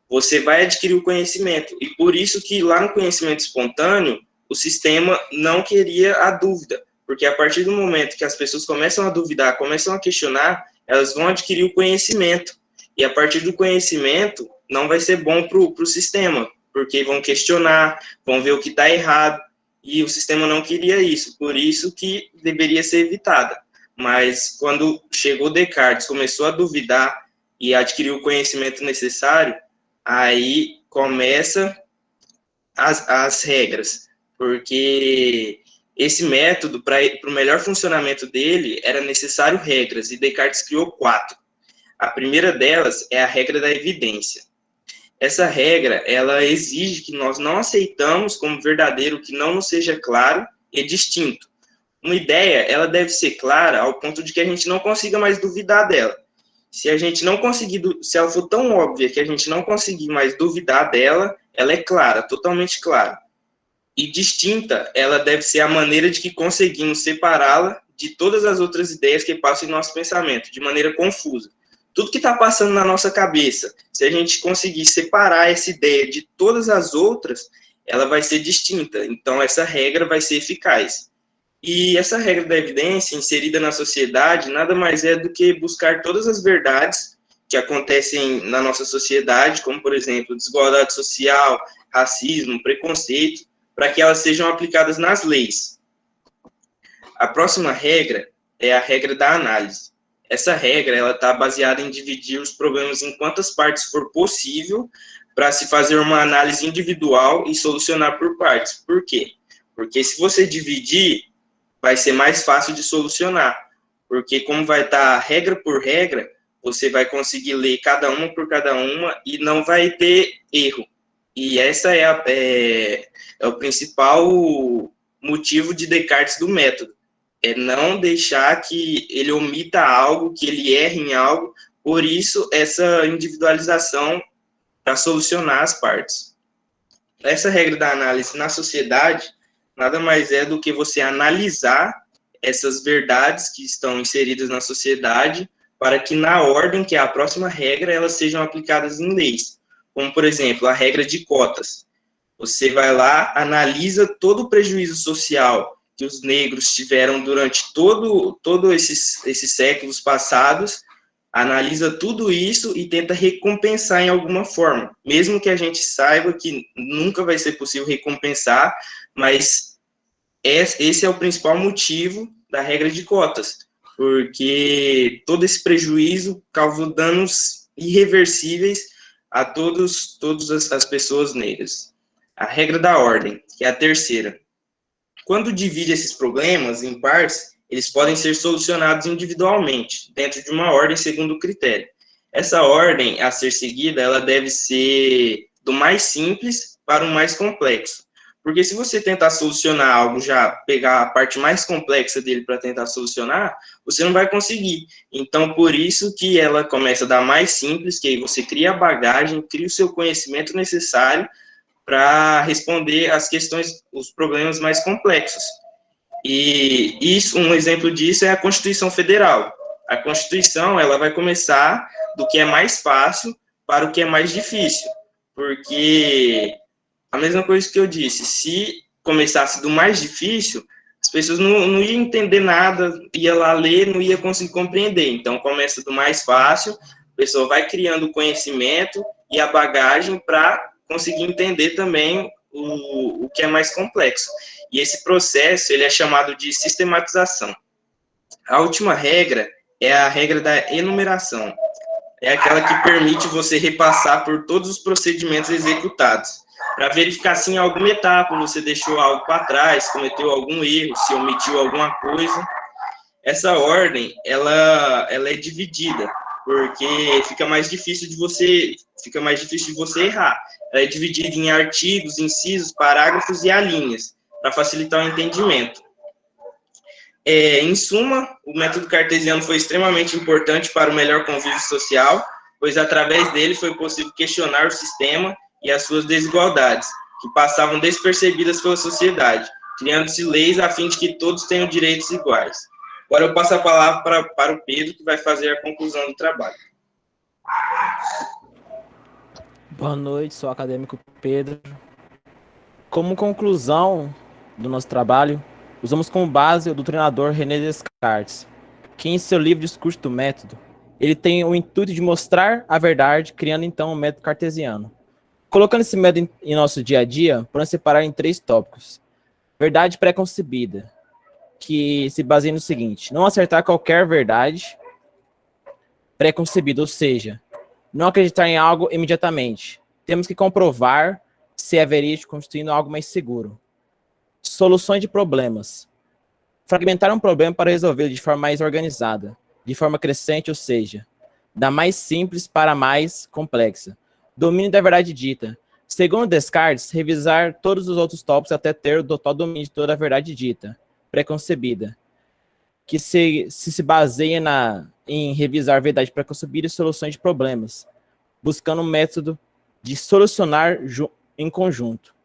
você vai adquirir o conhecimento. E por isso que lá no conhecimento espontâneo, o sistema não queria a dúvida. Porque a partir do momento que as pessoas começam a duvidar, começam a questionar, elas vão adquirir o conhecimento. E a partir do conhecimento, não vai ser bom para o sistema, porque vão questionar, vão ver o que está errado, e o sistema não queria isso, por isso que deveria ser evitada. Mas quando chegou Descartes, começou a duvidar e adquiriu o conhecimento necessário, aí começa as regras, porque esse método, para o melhor funcionamento dele, era necessário regras, e Descartes criou 4. A primeira delas é a regra da evidência. Essa regra, ela exige que nós não aceitamos como verdadeiro o que não nos seja claro e distinto. Uma ideia, ela deve ser clara ao ponto de que a gente não consiga mais duvidar dela. Se a gente não conseguir, se ela for tão óbvia que a gente não conseguir mais duvidar dela, ela é clara, totalmente clara. E distinta, ela deve ser a maneira de que conseguimos separá-la de todas as outras ideias que passam em nosso pensamento, de maneira confusa. Tudo que está passando na nossa cabeça, se a gente conseguir separar essa ideia de todas as outras, ela vai ser distinta. Então, essa regra vai ser eficaz. E essa regra da evidência, inserida na sociedade, nada mais é do que buscar todas as verdades que acontecem na nossa sociedade, como, por exemplo, desigualdade social, racismo, preconceito, para que elas sejam aplicadas nas leis. A próxima regra é a regra da análise. Essa regra ela está baseada em dividir os problemas em quantas partes for possível para se fazer uma análise individual e solucionar por partes. Por quê? Porque se você dividir, vai ser mais fácil de solucionar. Porque como vai estar regra por regra, você vai conseguir ler cada uma por cada uma e não vai ter erro. E essa é o principal motivo de Descartes do método. É não deixar que ele omita algo, que ele erre em algo, por isso essa individualização para solucionar as partes. Essa regra da análise na sociedade nada mais é do que você analisar essas verdades que estão inseridas na sociedade para que na ordem, que é a próxima regra, elas sejam aplicadas em leis. Como, por exemplo, a regra de cotas. Você vai lá, analisa todo o prejuízo social que os negros tiveram durante todos esses séculos passados, analisa tudo isso e tenta recompensar em alguma forma, mesmo que a gente saiba que nunca vai ser possível recompensar, mas esse é o principal motivo da regra de cotas, porque todo esse prejuízo causou danos irreversíveis a todas as pessoas negras. A regra da ordem, que é a terceira. Quando divide esses problemas em partes, eles podem ser solucionados individualmente, dentro de uma ordem segundo o critério. Essa ordem a ser seguida, ela deve ser do mais simples para o mais complexo. Porque se você tentar solucionar algo, já pegar a parte mais complexa dele para tentar solucionar, você não vai conseguir. Então, por isso que ela começa da mais simples, que aí você cria a bagagem, cria o seu conhecimento necessário para responder as questões, os problemas mais complexos. E isso, um exemplo disso é a Constituição Federal. A Constituição, ela vai começar do que é mais fácil para o que é mais difícil, porque a mesma coisa que eu disse, se começasse do mais difícil, as pessoas não iam entender nada, ia lá ler, não ia conseguir compreender. Então, começa do mais fácil, a pessoa vai criando o conhecimento e a bagagem para conseguir entender também o que é mais complexo. E esse processo, ele é chamado de sistematização. A última regra é a regra da enumeração. É aquela que permite você repassar por todos os procedimentos executados, para verificar se em alguma etapa você deixou algo para trás, cometeu algum erro, se omitiu alguma coisa. Essa ordem, ela é dividida, porque fica mais difícil de você errar. Ela é dividida em artigos, incisos, parágrafos e alíneas, para facilitar o entendimento. Em suma, o método cartesiano foi extremamente importante para o melhor convívio social, pois através dele foi possível questionar o sistema e as suas desigualdades, que passavam despercebidas pela sociedade, criando-se leis a fim de que todos tenham direitos iguais. Agora eu passo a palavra para o Pedro, que vai fazer a conclusão do trabalho. Boa noite, sou o acadêmico Pedro. Como conclusão do nosso trabalho, usamos como base o doutrinador René Descartes, que em seu livro Discurso do Método, ele tem o intuito de mostrar a verdade, criando então o método cartesiano. Colocando esse método em nosso dia a dia, podemos separar em 3 tópicos. Verdade pré-concebida, que se baseia no seguinte: não acertar qualquer verdade pré-concebida, ou seja, não acreditar em algo imediatamente. Temos que comprovar se é verídico, constituindo algo mais seguro. Soluções de problemas. Fragmentar um problema para resolvê-lo de forma mais organizada, de forma crescente, ou seja, da mais simples para a mais complexa. Domínio da verdade dita. Segundo Descartes, revisar todos os outros tópicos até ter o total domínio de toda a verdade dita, preconcebida, que se baseia em revisar a verdade preconcebida e soluções de problemas, buscando um método de solucionar em conjunto.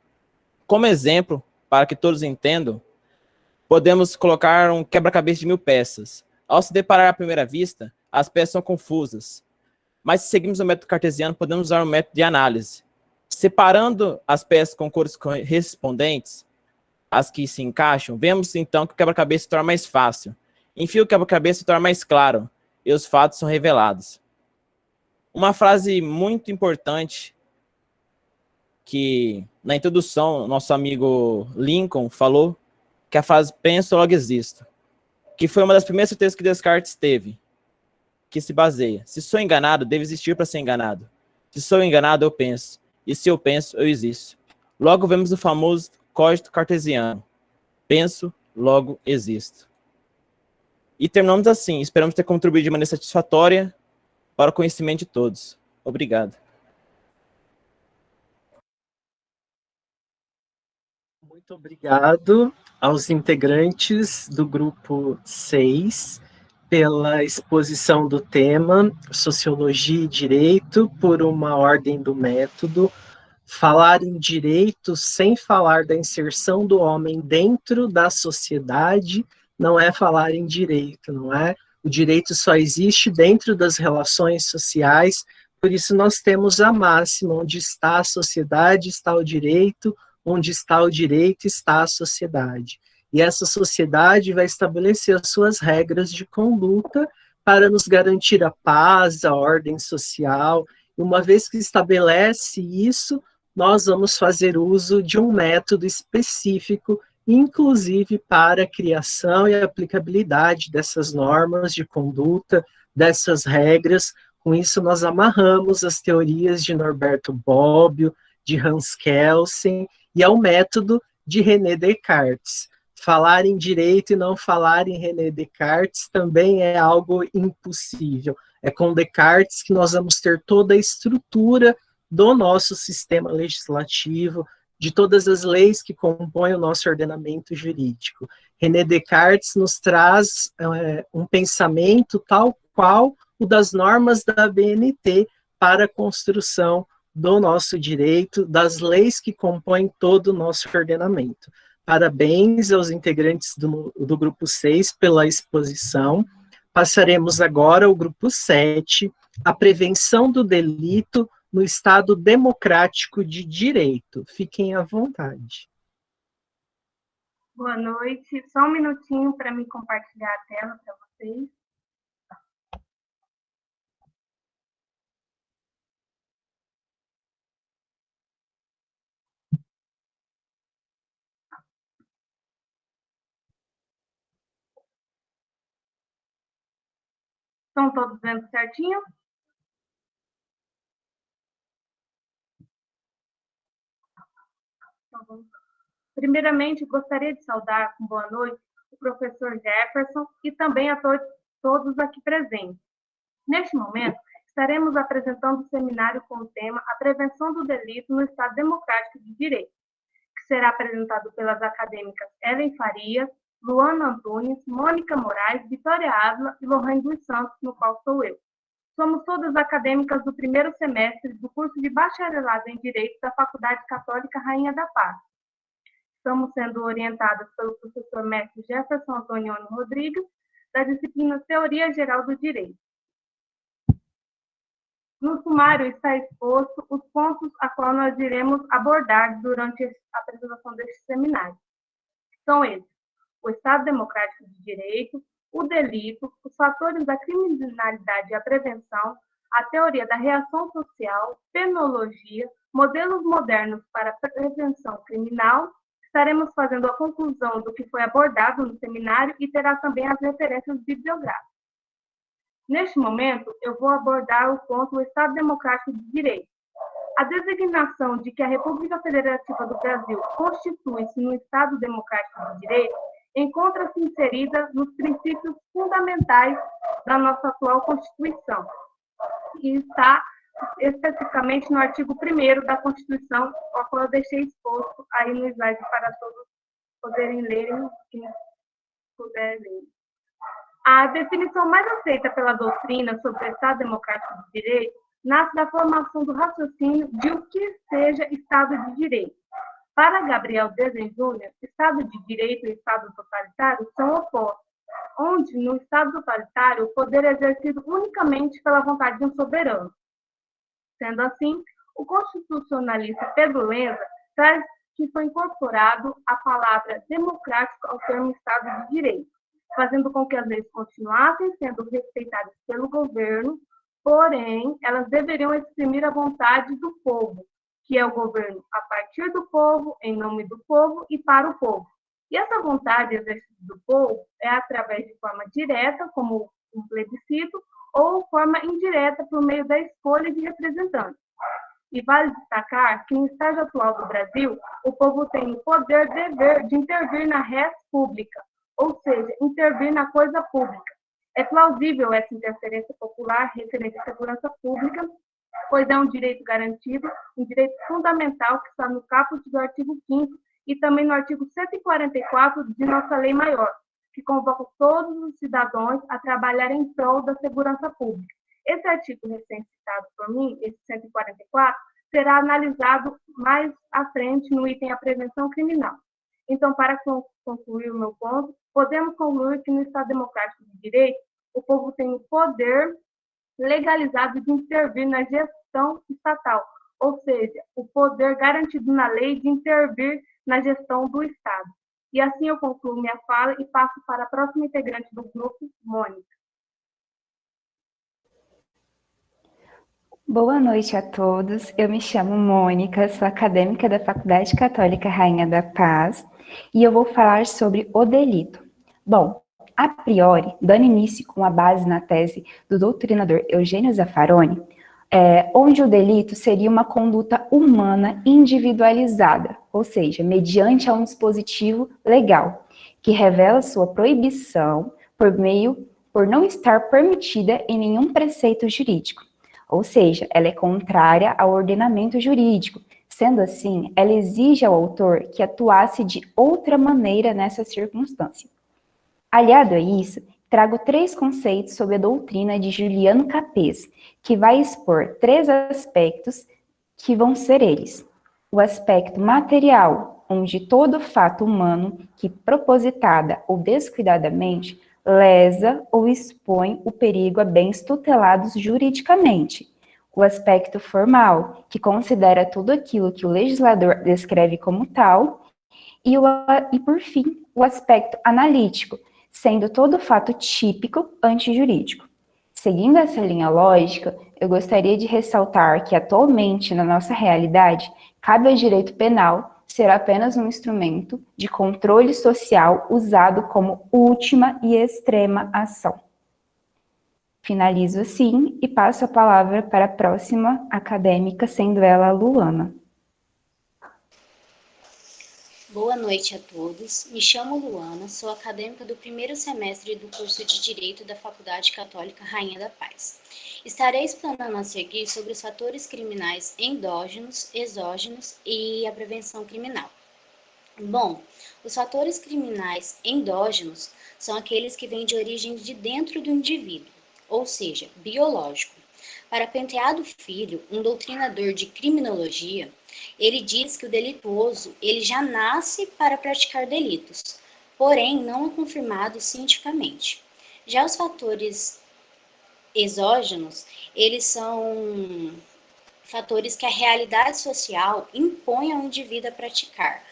Como exemplo, para que todos entendam, podemos colocar um quebra-cabeça de 1000 peças. Ao se deparar à primeira vista, as peças são confusas. Mas se seguirmos o método cartesiano, podemos usar um método de análise. Separando as peças com cores correspondentes, as que se encaixam, vemos então que o quebra-cabeça se torna mais fácil. Enfim, o quebra-cabeça se torna mais claro e os fatos são revelados. Uma frase muito importante que na introdução nosso amigo Lincoln falou, que a frase penso, logo existo, que foi uma das primeiras certezas que Descartes teve, que se baseia: se sou enganado, devo existir para ser enganado. Se sou enganado, eu penso. E se eu penso, eu existo. Logo vemos o famoso código cartesiano: penso, logo existo. E terminamos assim. Esperamos ter contribuído de maneira satisfatória para o conhecimento de todos. Obrigado. Muito obrigado aos integrantes do grupo 6 pela exposição do tema Sociologia e Direito por uma ordem do método. Falar em direito sem falar da inserção do homem dentro da sociedade não é falar em direito, não é? O direito só existe dentro das relações sociais, por isso nós temos a máxima: onde está a sociedade, está o direito, onde está o direito, está a sociedade. E essa sociedade vai estabelecer as suas regras de conduta para nos garantir a paz, a ordem social. E uma vez que estabelece isso, nós vamos fazer uso de um método específico, inclusive para a criação e a aplicabilidade dessas normas de conduta, dessas regras. Com isso, nós amarramos as teorias de Norberto Bobbio, de Hans Kelsen, e ao método de René Descartes. Falar em direito e não falar em René Descartes também é algo impossível. É com Descartes que nós vamos ter toda a estrutura do nosso sistema legislativo, de todas as leis que compõem o nosso ordenamento jurídico. René Descartes nos traz um pensamento tal qual o das normas da ABNT para a construção do nosso direito, das leis que compõem todo o nosso ordenamento. Parabéns aos integrantes do grupo 6 pela exposição. Passaremos agora ao grupo 7, a prevenção do delito no Estado democrático de direito. Fiquem à vontade. Boa noite. Só um minutinho para me compartilhar a tela para vocês. Estão todos vendo certinho? Então, vamos lá. Primeiramente, gostaria de saudar com boa noite o professor Jefferson e também a todos aqui presentes. Neste momento, estaremos apresentando o seminário com o tema A Prevenção do Delito no Estado Democrático de Direito, que será apresentado pelas acadêmicas Ellen Farias, Luana Antunes, Mônica Moraes, Vitória Ávila e Lorraine dos Santos, no qual sou eu. Somos todas acadêmicas do primeiro semestre do curso de Bacharelado em Direito da Faculdade Católica Rainha da Paz. Estamos sendo orientadas pelo professor mestre Jefferson Antonioni Rodrigues, da disciplina Teoria Geral do Direito. No sumário está exposto os pontos a qual nós iremos abordar durante a apresentação deste seminário. São esses: o Estado Democrático de Direito, o delito, os fatores da criminalidade e a prevenção, a teoria da reação social, penologia, modelos modernos para a prevenção criminal. Estaremos fazendo a conclusão do que foi abordado no seminário e terá também as referências bibliográficas. Neste momento, eu vou abordar o ponto do Estado Democrático de Direito. A designação de que a República Federativa do Brasil constitui-se no Estado Democrático de Direito encontra-se inserida nos princípios fundamentais da nossa atual Constituição e está especificamente no artigo 1º da Constituição, ao qual eu deixei exposto aí no slide para todos poderem lerem, quem puder ler. A definição mais aceita pela doutrina sobre o Estado Democrático de Direito nasce da formação do raciocínio de o que seja Estado de Direito. Para Gabriel Dezen Júnior, Estado de Direito e Estado totalitário são opostos, onde no Estado totalitário o poder é exercido unicamente pela vontade de um soberano. Sendo assim, o constitucionalista Pedro Lenza traz que foi incorporado a palavra democrático ao termo Estado de Direito, fazendo com que as leis continuassem sendo respeitadas pelo governo, porém, elas deveriam exprimir a vontade do povo, que é o governo a partir do povo, em nome do povo e para o povo. E essa vontade exercida do povo é através de forma direta, como um plebiscito, ou forma indireta por meio da escolha de representantes. E vale destacar que no estágio atual do Brasil, o povo tem o poder-dever de intervir na res pública, ou seja, intervir na coisa pública. É plausível essa interferência popular referente à segurança pública, pois é um direito garantido, um direito fundamental que está no caput do artigo 5º e também no artigo 144 de nossa lei maior, que convoca todos os cidadãos a trabalhar em prol da segurança pública. Esse artigo recém-citado por mim, esse 144, será analisado mais à frente no item A Prevenção Criminal. Então, para concluir o meu ponto, podemos concluir que no Estado Democrático de Direito, o povo tem o poder legalizado de intervir na gestão estatal, ou seja, o poder garantido na lei de intervir na gestão do Estado. E assim eu concluo minha fala e passo para a próxima integrante do grupo, Mônica. Boa noite a todos. Eu me chamo Mônica, sou acadêmica da Faculdade Católica Rainha da Paz e eu vou falar sobre o delito. Bom, a priori, dando início com a base na tese do doutrinador Eugênio Zaffaroni, onde o delito seria uma conduta humana individualizada, ou seja, mediante a um dispositivo legal, que revela sua proibição por por não estar permitida em nenhum preceito jurídico, ou seja, ela é contrária ao ordenamento jurídico. Sendo assim, ela exige ao autor que atuasse de outra maneira nessa circunstância. Aliado a isso, trago 3 conceitos sobre a doutrina de Juliano Capês, que vai expor 3 aspectos que vão ser eles. O aspecto material, onde todo fato humano que, propositada ou descuidadamente, lesa ou expõe o perigo a bens tutelados juridicamente. O aspecto formal, que considera tudo aquilo que o legislador descreve como tal. E por fim, o aspecto analítico, sendo todo fato típico antijurídico. Seguindo essa linha lógica, eu gostaria de ressaltar que atualmente, na nossa realidade, cabe ao direito penal ser apenas um instrumento de controle social usado como última e extrema ação. Finalizo assim e passo a palavra para a próxima acadêmica, sendo ela a Luana. Boa noite a todos. Me chamo Luana, sou acadêmica do 1º semestre do curso de Direito da Faculdade Católica Rainha da Paz. Estarei explanando a seguir sobre os fatores criminais endógenos, exógenos e a prevenção criminal. Bom, os fatores criminais endógenos são aqueles que vêm de origem de dentro do indivíduo, ou seja, biológico. Para Penteado Filho, um doutrinador de criminologia, ele diz que o delituoso ele já nasce para praticar delitos, porém não é confirmado cientificamente. Já os fatores exógenos, eles são fatores que a realidade social impõe ao indivíduo a praticar,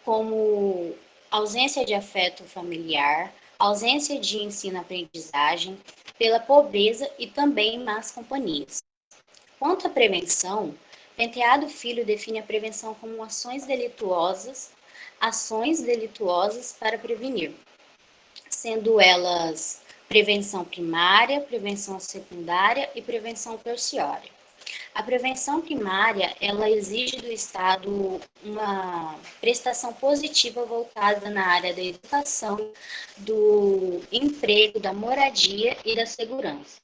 como ausência de afeto familiar, ausência de ensino-aprendizagem, pela pobreza e também más companhias. Quanto à prevenção, Penteado Filho define a prevenção como ações delituosas para prevenir, sendo elas prevenção primária, prevenção secundária e prevenção terciária. A prevenção primária, ela exige do Estado uma prestação positiva voltada na área da educação, do emprego, da moradia e da segurança.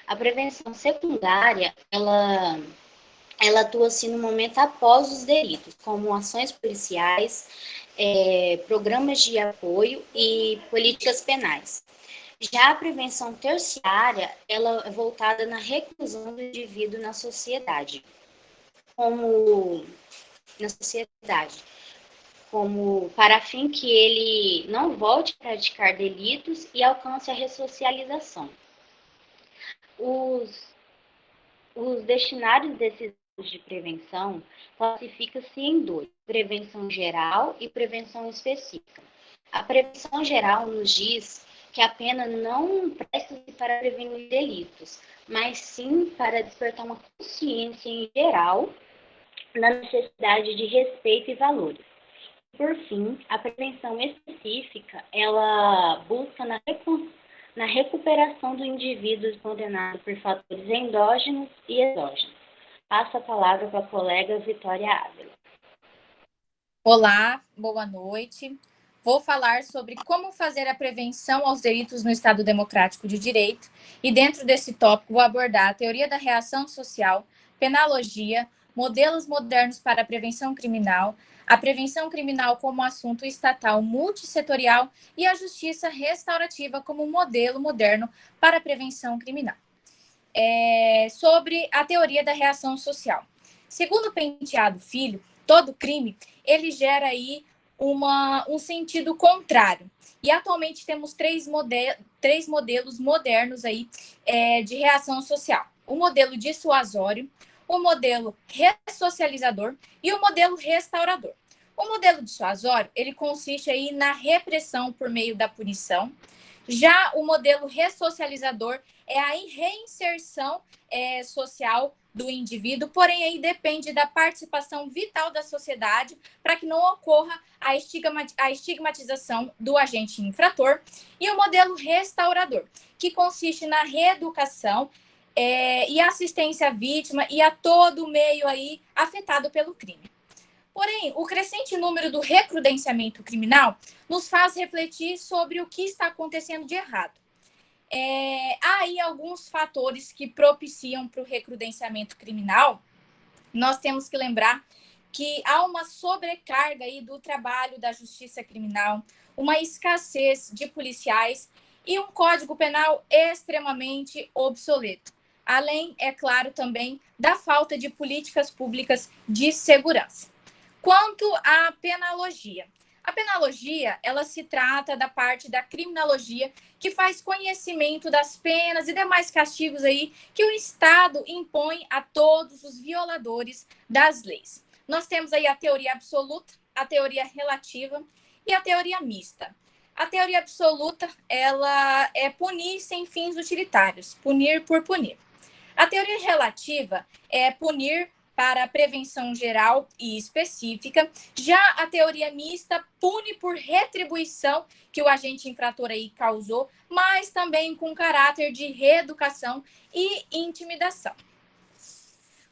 A prevenção secundária, ela atua-se no momento após os delitos, como ações policiais, programas de apoio e políticas penais. Já a prevenção terciária, ela é voltada na reclusão do indivíduo na sociedade, como para fim que ele não volte a praticar delitos e alcance a ressocialização. Os destinários desses de prevenção classifica-se em 2, prevenção geral e prevenção específica. A prevenção geral nos diz que a pena não presta-se para prevenir delitos, mas sim para despertar uma consciência em geral da necessidade de respeito e valores. Por fim, a prevenção específica, ela busca na recuperação do indivíduo condenado por fatores endógenos e exógenos. Passo a palavra para a colega Vitória Ávila. Olá, boa noite. Vou falar sobre como fazer a prevenção aos delitos no Estado Democrático de Direito e dentro desse tópico vou abordar a teoria da reação social, penologia, modelos modernos para a prevenção criminal, a prevenção criminal como assunto estatal multissetorial e a justiça restaurativa como modelo moderno para a prevenção criminal. Sobre a teoria da reação social. Segundo Penteado Filho, todo crime, ele gera aí um sentido contrário. E atualmente temos três modelos modernos aí, de reação social. O modelo dissuasório, o modelo ressocializador e o modelo restaurador. O modelo dissuasório, ele consiste aí na repressão por meio da punição. Já o modelo ressocializador é a reinserção social do indivíduo, porém aí depende da participação vital da sociedade para que não ocorra a estigmatização do agente infrator. E o modelo restaurador, que consiste na reeducação e assistência à vítima e a todo o meio aí afetado pelo crime. Porém, o crescente número do recrudescimento criminal nos faz refletir sobre o que está acontecendo de errado. Há aí alguns fatores que propiciam para o recrudescimento criminal. Nós temos que lembrar que há uma sobrecarga aí do trabalho da justiça criminal, uma escassez de policiais e um código penal extremamente obsoleto. Além, é claro, também da falta de políticas públicas de segurança. Quanto à penologia. A penologia, ela se trata da parte da criminologia que faz conhecimento das penas e demais castigos aí que o Estado impõe a todos os violadores das leis. Nós temos aí a teoria absoluta, a teoria relativa e a teoria mista. A teoria absoluta, ela é punir sem fins utilitários, punir por punir. A teoria relativa é punir para prevenção geral e específica. Já a teoria mista pune por retribuição que o agente infrator aí causou, mas também com caráter de reeducação e intimidação.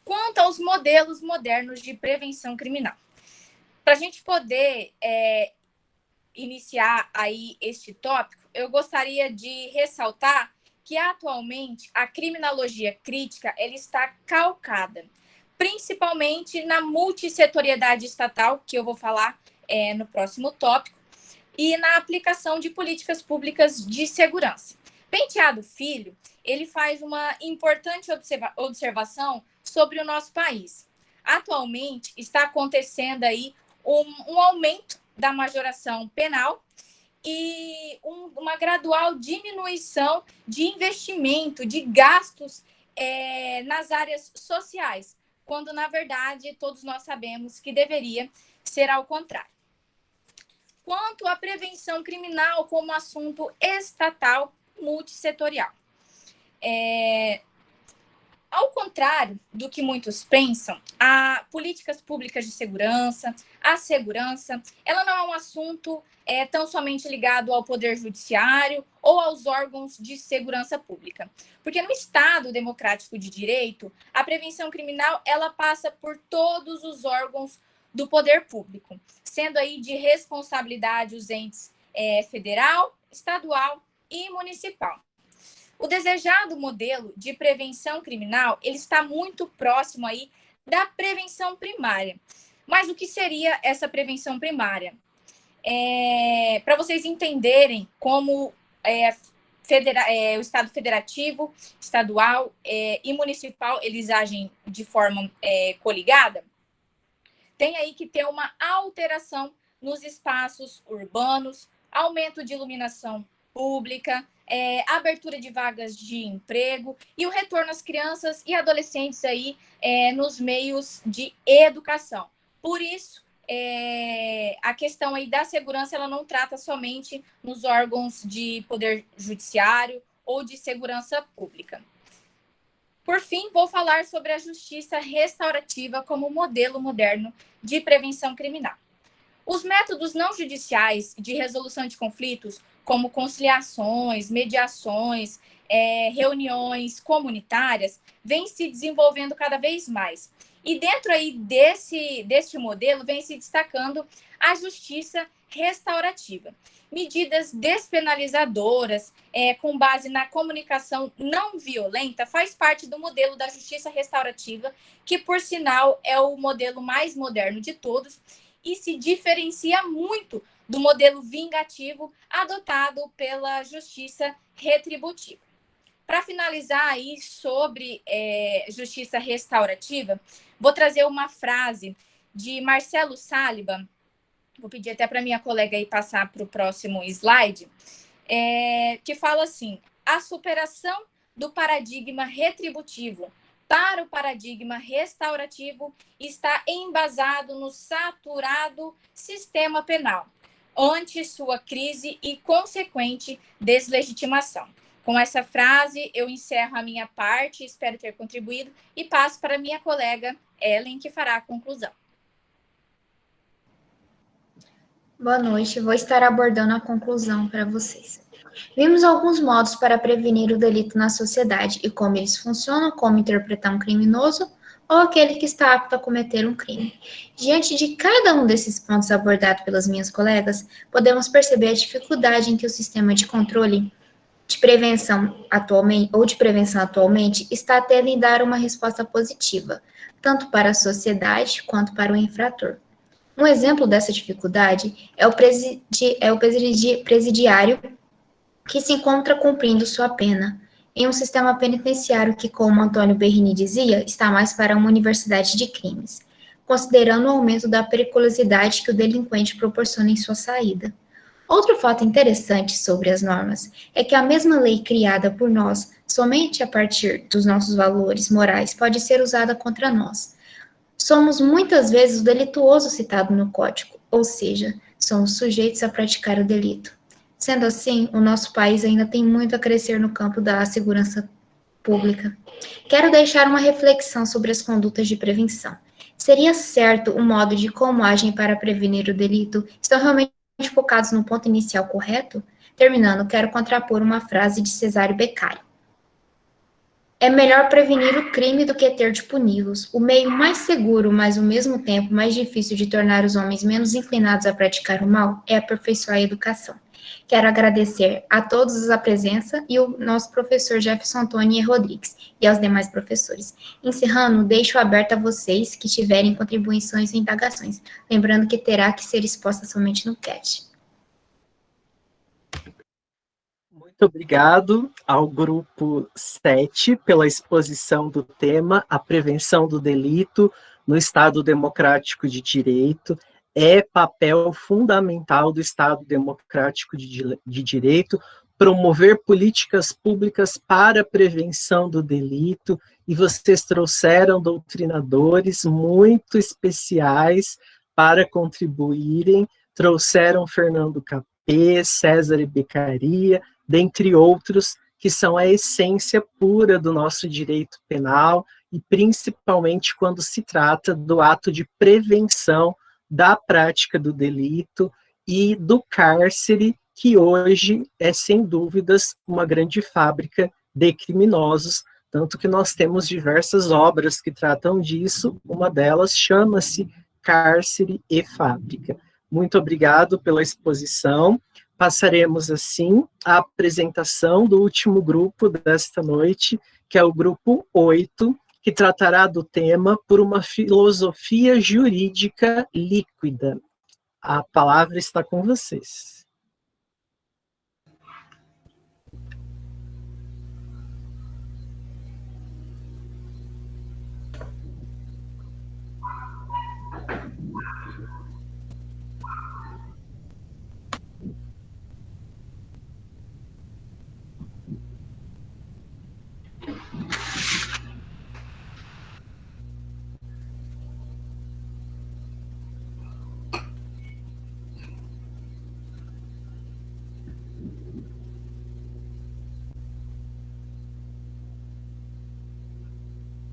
Quanto aos modelos modernos de prevenção criminal. Para a gente poder iniciar aí este tópico, eu gostaria de ressaltar que atualmente a criminologia crítica ela está calcada, principalmente na multissetoriedade estatal, que eu vou falar no próximo tópico, e na aplicação de políticas públicas de segurança. Penteado Filho, ele faz uma importante observação sobre o nosso país. Atualmente está acontecendo aí um aumento da majoração penal e uma gradual diminuição de investimento, de gastos nas áreas sociais, quando, na verdade, todos nós sabemos que deveria ser ao contrário. Quanto à prevenção criminal como assunto estatal multissetorial. Ao contrário do que muitos pensam, a políticas públicas de segurança, a segurança, ela não é um assunto tão somente ligado ao Poder Judiciário ou aos órgãos de segurança pública. Porque no Estado democrático de direito, a prevenção criminal, ela passa por todos os órgãos do poder público, sendo aí de responsabilidade os entes federal, estadual e municipal. O desejado modelo de prevenção criminal, ele está muito próximo aí da prevenção primária. Mas o que seria essa prevenção primária? Para vocês entenderem como o Estado federativo, estadual e municipal, eles agem de forma coligada, tem aí que ter uma alteração nos espaços urbanos, aumento de iluminação pública, abertura de vagas de emprego e o retorno às crianças e adolescentes aí nos meios de educação. Por isso, a questão aí da segurança, ela não trata somente nos órgãos de poder judiciário ou de segurança pública. Por fim, vou falar sobre a justiça restaurativa como modelo moderno de prevenção criminal. Os métodos não judiciais de resolução de conflitos, como conciliações, mediações, reuniões comunitárias, vêm se desenvolvendo cada vez mais. E dentro aí deste modelo vem se destacando a justiça restaurativa. Medidas despenalizadoras, com base na comunicação não violenta, faz parte do modelo da justiça restaurativa, que, por sinal, é o modelo mais moderno de todos e se diferencia muito do modelo vingativo adotado pela justiça retributiva. Para finalizar aí sobre justiça restaurativa, vou trazer uma frase de Marcelo Sáliba, vou pedir até para minha colega aí passar para o próximo slide, que fala assim: a superação do paradigma retributivo para o paradigma restaurativo está embasado no saturado sistema penal, ante sua crise e consequente deslegitimação. Com essa frase, eu encerro a minha parte, espero ter contribuído, e passo para minha colega Ellen, que fará a conclusão. Boa noite, vou estar abordando a conclusão para vocês. Vimos alguns modos para prevenir o delito na sociedade e como eles funcionam, como interpretar um criminoso ou aquele que está apto a cometer um crime. Diante de cada um desses pontos abordados pelas minhas colegas, podemos perceber a dificuldade em que o sistema de controle de prevenção atualmente está tendo em dar uma resposta positiva, tanto para a sociedade quanto para o infrator. Um exemplo dessa dificuldade é o presidiário que se encontra cumprindo sua pena em um sistema penitenciário que, como Antônio Berrini dizia, está mais para uma universidade de crimes, considerando o aumento da periculosidade que o delinquente proporciona em sua saída. Outro fato interessante sobre as normas é que a mesma lei criada por nós, somente a partir dos nossos valores morais, pode ser usada contra nós. Somos muitas vezes o delituoso citado no Código, ou seja, somos sujeitos a praticar o delito. Sendo assim, o nosso país ainda tem muito a crescer no campo da segurança pública. Quero deixar uma reflexão sobre as condutas de prevenção. Seria certo o modo de como agem para prevenir o delito estão realmente focados no ponto inicial correto? Terminando, quero contrapor uma frase de Cesário Beccari. É melhor prevenir o crime do que ter de puni-los. O meio mais seguro, mas ao mesmo tempo mais difícil de tornar os homens menos inclinados a praticar o mal é aperfeiçoar a educação. Quero agradecer a todos a presença e o nosso professor Jefferson Antônio Rodrigues e aos demais professores. Encerrando, deixo aberto a vocês que tiverem contribuições e indagações, lembrando que terá que ser exposta somente no CAT. Muito obrigado ao grupo 7 pela exposição do tema A Prevenção do Delito no Estado Democrático de Direito. É papel fundamental do Estado Democrático de Direito promover políticas públicas para a prevenção do delito, e vocês trouxeram doutrinadores muito especiais para contribuírem, trouxeram Fernando Capê, César Beccaria, dentre outros, que são a essência pura do nosso direito penal, e principalmente quando se trata do ato de prevenção da prática do delito e do cárcere, que hoje é, sem dúvidas, uma grande fábrica de criminosos, tanto que nós temos diversas obras que tratam disso, uma delas chama-se Cárcere e Fábrica. Muito obrigado pela exposição. Passaremos, assim, à apresentação do último grupo desta noite, que é o grupo 8, que tratará do tema Por uma Filosofia Jurídica Líquida. A palavra está com vocês.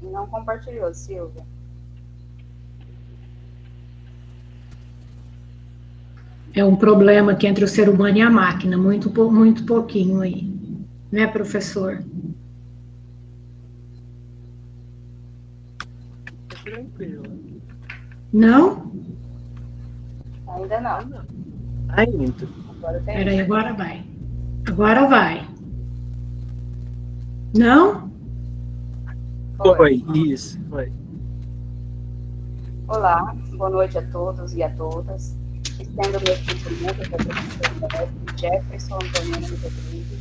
Não compartilhou, Silvia. É um problema aqui entre o ser humano e a máquina, muito pouquinho aí, né, professor? Tranquilo. Não? Ainda não. Ainda. Peraí, agora vai. Agora vai. Não? Foi, isso, foi. Olá, boa noite a todos e a todas. Estendo meus cumprimentos ao professor Jefferson Antônio Rodrigues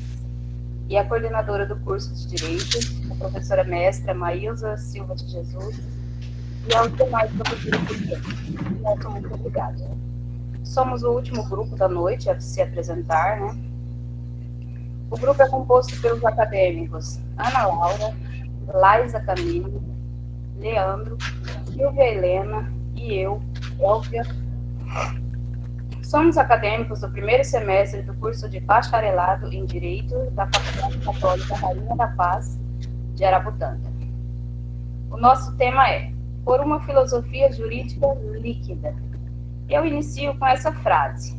e a coordenadora do curso de Direito, a professora mestra Maísa Silva de Jesus, e aos demais professores presentes. Muito obrigada. Somos o último grupo da noite a se apresentar, né? O grupo é composto pelos acadêmicos Ana Laura, Laísa Camille, Leandro, Silvia Helena e eu, Elvia. Somos acadêmicos do primeiro semestre do curso de Bacharelado em Direito da Faculdade Católica Rainha da Paz, de Araputanga. O nosso tema é Por uma Filosofia Jurídica Líquida. Eu inicio com essa frase: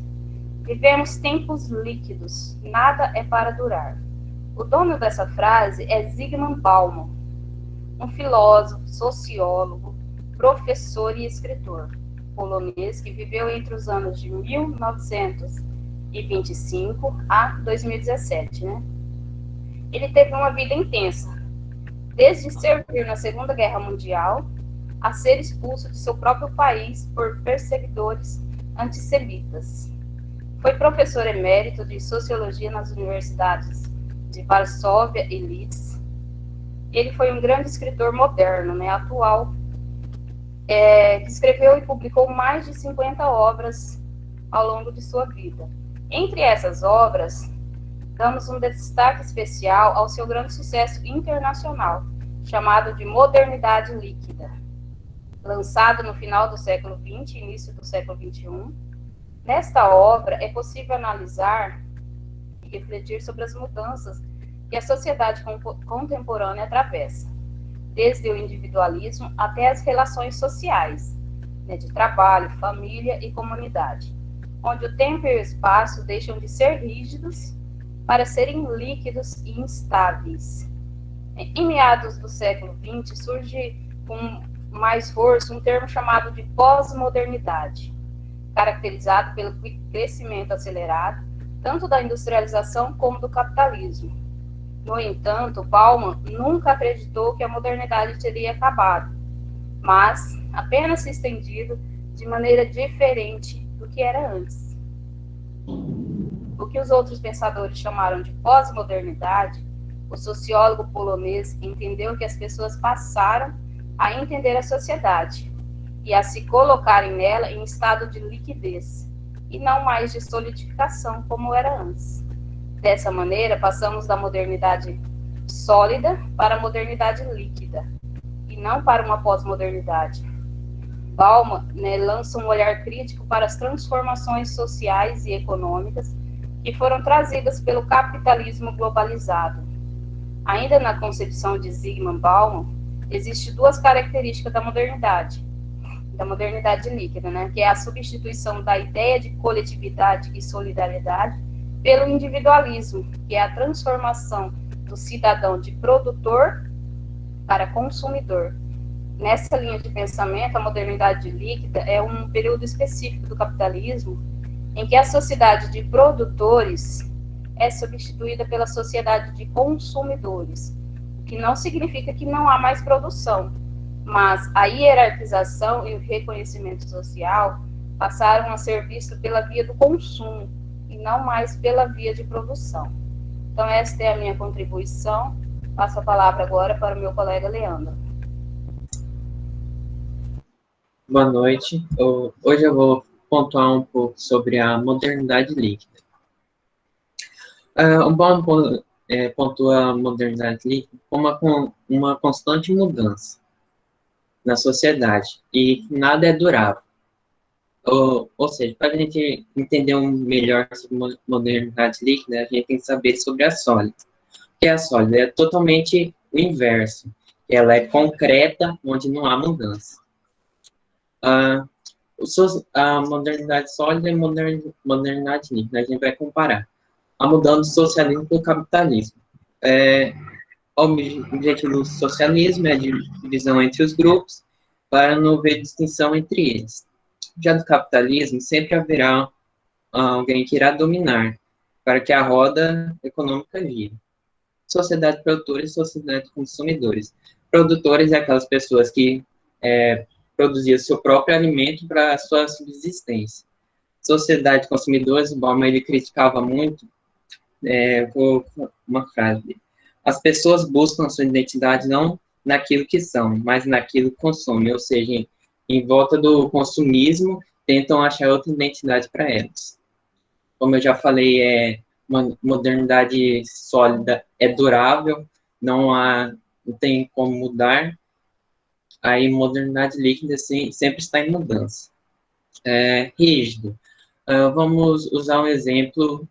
vivemos tempos líquidos, nada é para durar. O dono dessa frase é Zygmunt Bauman, um filósofo, sociólogo, professor e escritor polonês que viveu entre os anos de 1925 a 2017, né? Ele teve uma vida intensa, desde servir na Segunda Guerra Mundial a ser expulso de seu próprio país por perseguidores antissemitas. Foi professor emérito de Sociologia nas universidades de Varsóvia e Leeds. Ele foi um grande escritor moderno, atual, que escreveu e publicou mais de 50 obras ao longo de sua vida. Entre essas obras, damos um destaque especial ao seu grande sucesso internacional, chamado de Modernidade Líquida, lançado no final do século XX e início do século XXI. Nesta obra, é possível analisar e refletir sobre as mudanças que a sociedade contemporânea atravessa, desde o individualismo até as relações sociais, de trabalho, família e comunidade, onde o tempo e o espaço deixam de ser rígidos para serem líquidos e instáveis. Em meados do século XX, surge com mais força um termo chamado de pós-modernidade, caracterizado pelo crescimento acelerado, tanto da industrialização como do capitalismo. No entanto, Bauman nunca acreditou que a modernidade teria acabado, mas apenas se estendido de maneira diferente do que era antes. O que os outros pensadores chamaram de pós-modernidade, o sociólogo polonês entendeu que as pessoas passaram a entender a sociedade e a se colocarem nela em estado de liquidez, e não mais de solidificação como era antes. Dessa maneira, passamos da modernidade sólida para a modernidade líquida, e não para uma pós-modernidade. Bauman lança um olhar crítico para as transformações sociais e econômicas que foram trazidas pelo capitalismo globalizado. Ainda na concepção de Zygmunt Bauman, existem duas características da modernidade líquida, que é a substituição da ideia de coletividade e solidariedade pelo individualismo, que é a transformação do cidadão de produtor para consumidor. Nessa linha de pensamento, a modernidade líquida é um período específico do capitalismo em que a sociedade de produtores é substituída pela sociedade de consumidores, o que não significa que não há mais produção, mas a hierarquização e o reconhecimento social passaram a ser vistos pela via do consumo e não mais pela via de produção. Então, esta é a minha contribuição. Passo a palavra agora para o meu colega Leandro. Boa noite. Hoje eu vou pontuar um pouco sobre a modernidade líquida. O Bauman pontua a modernidade líquida como uma constante mudança na sociedade e nada é durável. Ou seja, para a gente entender melhor sobre modernidade líquida, a gente tem que saber sobre a sólida. O que é a sólida? É totalmente o inverso. Ela é concreta, onde não há mudança. A modernidade sólida e a modernidade líquida, a gente vai comparar. A mudança do socialismo para o capitalismo. O objetivo do socialismo é a divisão entre os grupos, para não haver distinção entre eles. Já do capitalismo, sempre haverá alguém que irá dominar, para que a roda econômica gire. Sociedade produtora e sociedade de consumidores. Produtores é aquelas pessoas que produziam seu próprio alimento para a sua subsistência. Sociedade de consumidores, o Bauman ele criticava muito, uma frase dele. As pessoas buscam a sua identidade não naquilo que são, mas naquilo que consomem, ou seja, em volta do consumismo, tentam achar outra identidade para elas. Como eu já falei, uma modernidade sólida é durável, não tem como mudar. Aí, modernidade líquida sempre está em mudança. Rígido. Vamos usar um exemplo,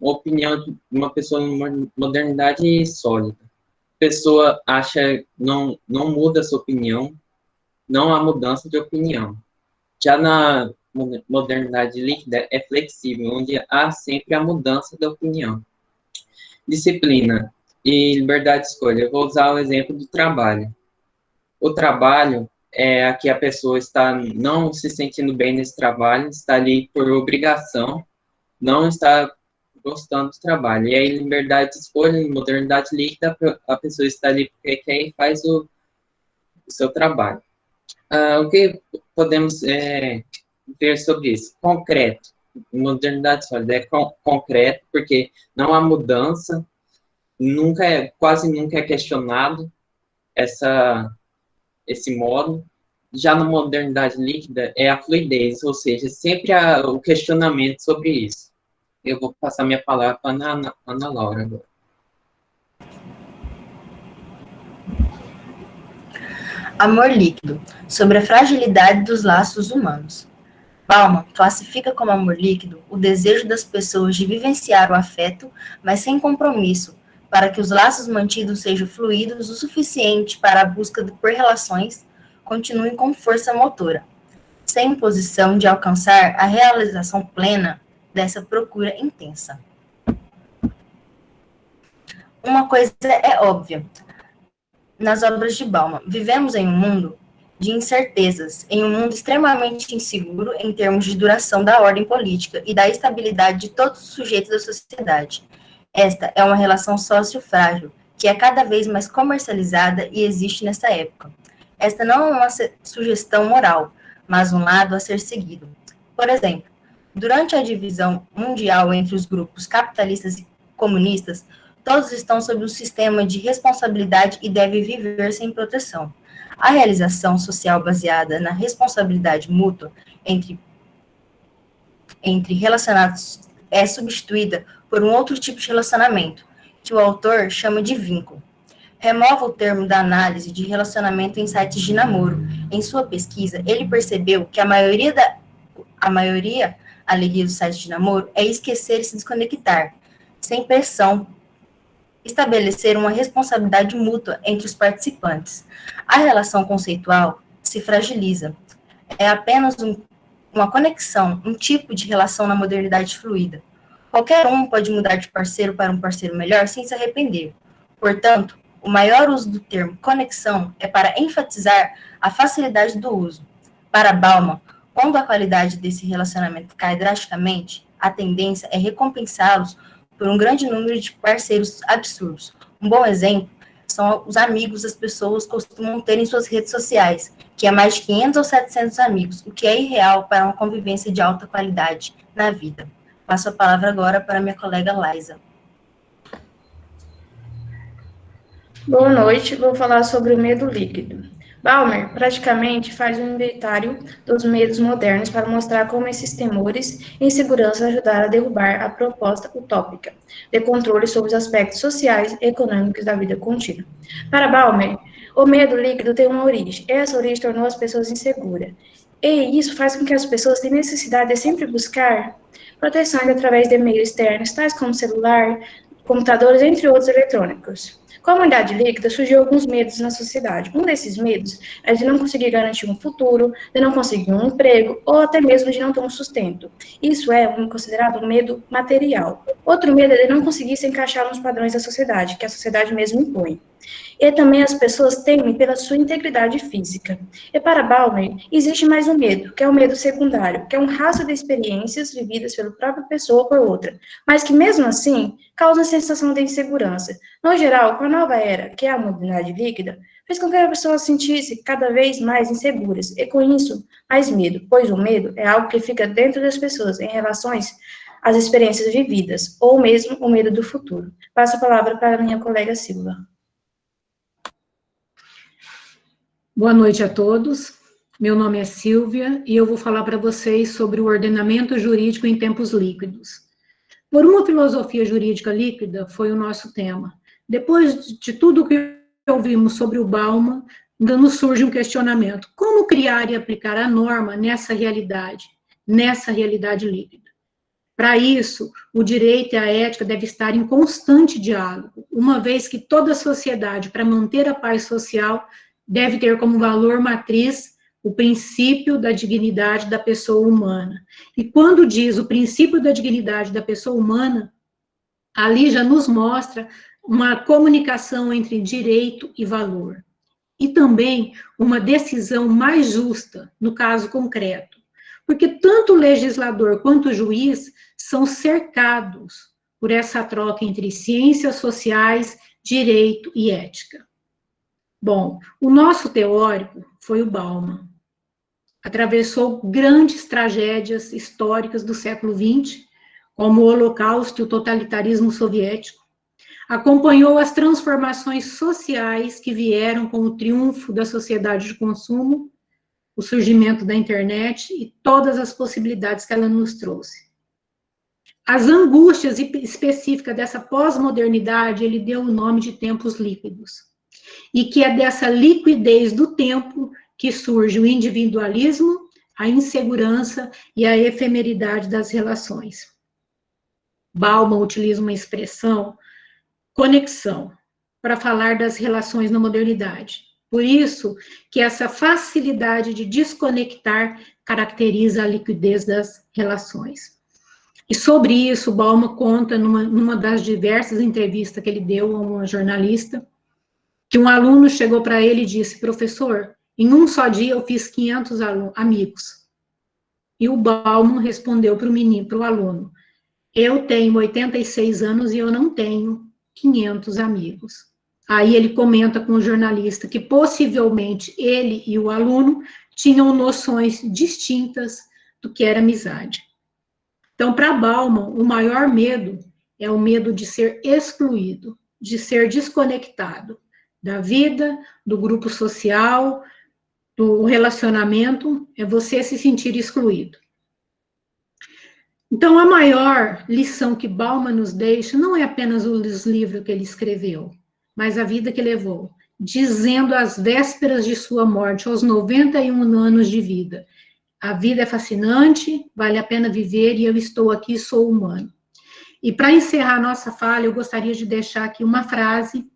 opinião de uma pessoa em modernidade sólida. A pessoa não muda a sua opinião, não há mudança de opinião. Já na modernidade líquida é flexível, onde há sempre a mudança da opinião. Disciplina e liberdade de escolha. Eu vou usar o exemplo do trabalho. O trabalho é que a pessoa está não se sentindo bem nesse trabalho, está ali por obrigação, não está gostando do trabalho. E aí, liberdade de escolha e modernidade líquida, a pessoa está ali porque quer e faz o seu trabalho. O que podemos ver sobre isso? Concreto. Modernidade sólida é concreto, porque não há mudança, quase nunca é questionado esse modo. Já na modernidade líquida é a fluidez, ou seja, sempre há o questionamento sobre isso. Eu vou passar minha palavra para a Ana Laura agora. Amor líquido, sobre a fragilidade dos laços humanos. Bauman classifica como amor líquido o desejo das pessoas de vivenciar o afeto, mas sem compromisso, para que os laços mantidos sejam fluidos o suficiente para a busca por relações continuem com força motora, sem imposição de alcançar a realização plena dessa procura intensa. Uma coisa é óbvia. Nas obras de Bauman, vivemos em um mundo de incertezas, em um mundo extremamente inseguro em termos de duração da ordem política e da estabilidade de todos os sujeitos da sociedade. Esta é uma relação sócio-frágil, que é cada vez mais comercializada e existe nessa época. Esta não é uma sugestão moral, mas um lado a ser seguido. Por exemplo, durante a divisão mundial entre os grupos capitalistas e comunistas, todos estão sob um sistema de responsabilidade e devem viver sem proteção. A realização social baseada na responsabilidade mútua entre relacionados é substituída por um outro tipo de relacionamento, que o autor chama de vínculo. Remova o termo da análise de relacionamento em sites de namoro. Em sua pesquisa, ele percebeu que a maioria alegria dos sites de namoro é esquecer e se desconectar, sem pressão, estabelecer uma responsabilidade mútua entre os participantes. A relação conceitual se fragiliza. É apenas uma conexão, um tipo de relação na modernidade fluida. Qualquer um pode mudar de parceiro para um parceiro melhor sem se arrepender. Portanto, o maior uso do termo conexão é para enfatizar a facilidade do uso. Para Bauman, quando a qualidade desse relacionamento cai drasticamente, a tendência é recompensá-los por um grande número de parceiros absurdos. Um bom exemplo são os amigos das pessoas costumam ter em suas redes sociais, que é mais de 500 ou 700 amigos, o que é irreal para uma convivência de alta qualidade na vida. Passo a palavra agora para minha colega Laisa. Boa noite, vou falar sobre o medo líquido. Bauman praticamente faz um inventário dos medos modernos para mostrar como esses temores e insegurança ajudaram a derrubar a proposta utópica de controle sobre os aspectos sociais e econômicos da vida contínua. Para Bauman, o medo líquido tem uma origem. Essa origem tornou as pessoas inseguras. E isso faz com que as pessoas tenham necessidade de sempre buscar proteções através de meios externos, tais como celular, computadores, entre outros eletrônicos. Com a humanidade líquida, surgiu alguns medos na sociedade. Um desses medos é de não conseguir garantir um futuro, de não conseguir um emprego, ou até mesmo de não ter um sustento. Isso é considerado um medo material. Outro medo é de não conseguir se encaixar nos padrões da sociedade, que a sociedade mesmo impõe. E também as pessoas temem pela sua integridade física. E para Bauman, existe mais um medo, que é o medo secundário, que é um rastro de experiências vividas pela própria pessoa ou por outra, mas que mesmo assim causa a sensação de insegurança. No geral, com a nova era, que é a modernidade líquida, fez com que as pessoas se sentissem cada vez mais inseguras, e com isso, mais medo, pois o medo é algo que fica dentro das pessoas em relações às experiências vividas, ou mesmo o medo do futuro. Passo a palavra para a minha colega Silva. Boa noite a todos. Meu nome é Silvia e eu vou falar para vocês sobre o ordenamento jurídico em tempos líquidos. Por uma filosofia jurídica líquida foi o nosso tema. Depois de tudo que ouvimos sobre o Bauman, nos surge um questionamento. Como criar e aplicar a norma nessa realidade líquida? Para isso, o direito e a ética devem estar em constante diálogo, uma vez que toda a sociedade, para manter a paz social, deve ter como valor matriz o princípio da dignidade da pessoa humana. E quando diz o princípio da dignidade da pessoa humana, ali já nos mostra uma comunicação entre direito e valor. E também uma decisão mais justa, no caso concreto. Porque tanto o legislador quanto o juiz são cercados por essa troca entre ciências sociais, direito e ética. Bom, o nosso teórico foi o Bauman. Atravessou grandes tragédias históricas do século XX, como o Holocausto e o totalitarismo soviético. Acompanhou as transformações sociais que vieram com o triunfo da sociedade de consumo, o surgimento da internet e todas as possibilidades que ela nos trouxe. As angústias específicas dessa pós-modernidade, ele deu o nome de tempos líquidos. E que é dessa liquidez do tempo que surge o individualismo, a insegurança e a efemeridade das relações. Bauman utiliza uma expressão, conexão, para falar das relações na modernidade. Por isso que essa facilidade de desconectar caracteriza a liquidez das relações. E sobre isso, Bauman conta numa das diversas entrevistas que ele deu a uma jornalista, que um aluno chegou para ele e disse, professor, em um só dia eu fiz 500 amigos. E o Bauman respondeu para o aluno, eu tenho 86 anos e eu não tenho 500 amigos. Aí ele comenta com o jornalista que possivelmente ele e o aluno tinham noções distintas do que era amizade. Então, para Bauman, o maior medo é o medo de ser excluído, de ser desconectado da vida, do grupo social, do relacionamento, é você se sentir excluído. Então, a maior lição que Bauman nos deixa não é apenas os livros que ele escreveu, mas a vida que levou, dizendo às vésperas de sua morte, aos 91 anos de vida, a vida é fascinante, vale a pena viver e eu estou aqui, sou humano. E para encerrar nossa fala, eu gostaria de deixar aqui uma frase,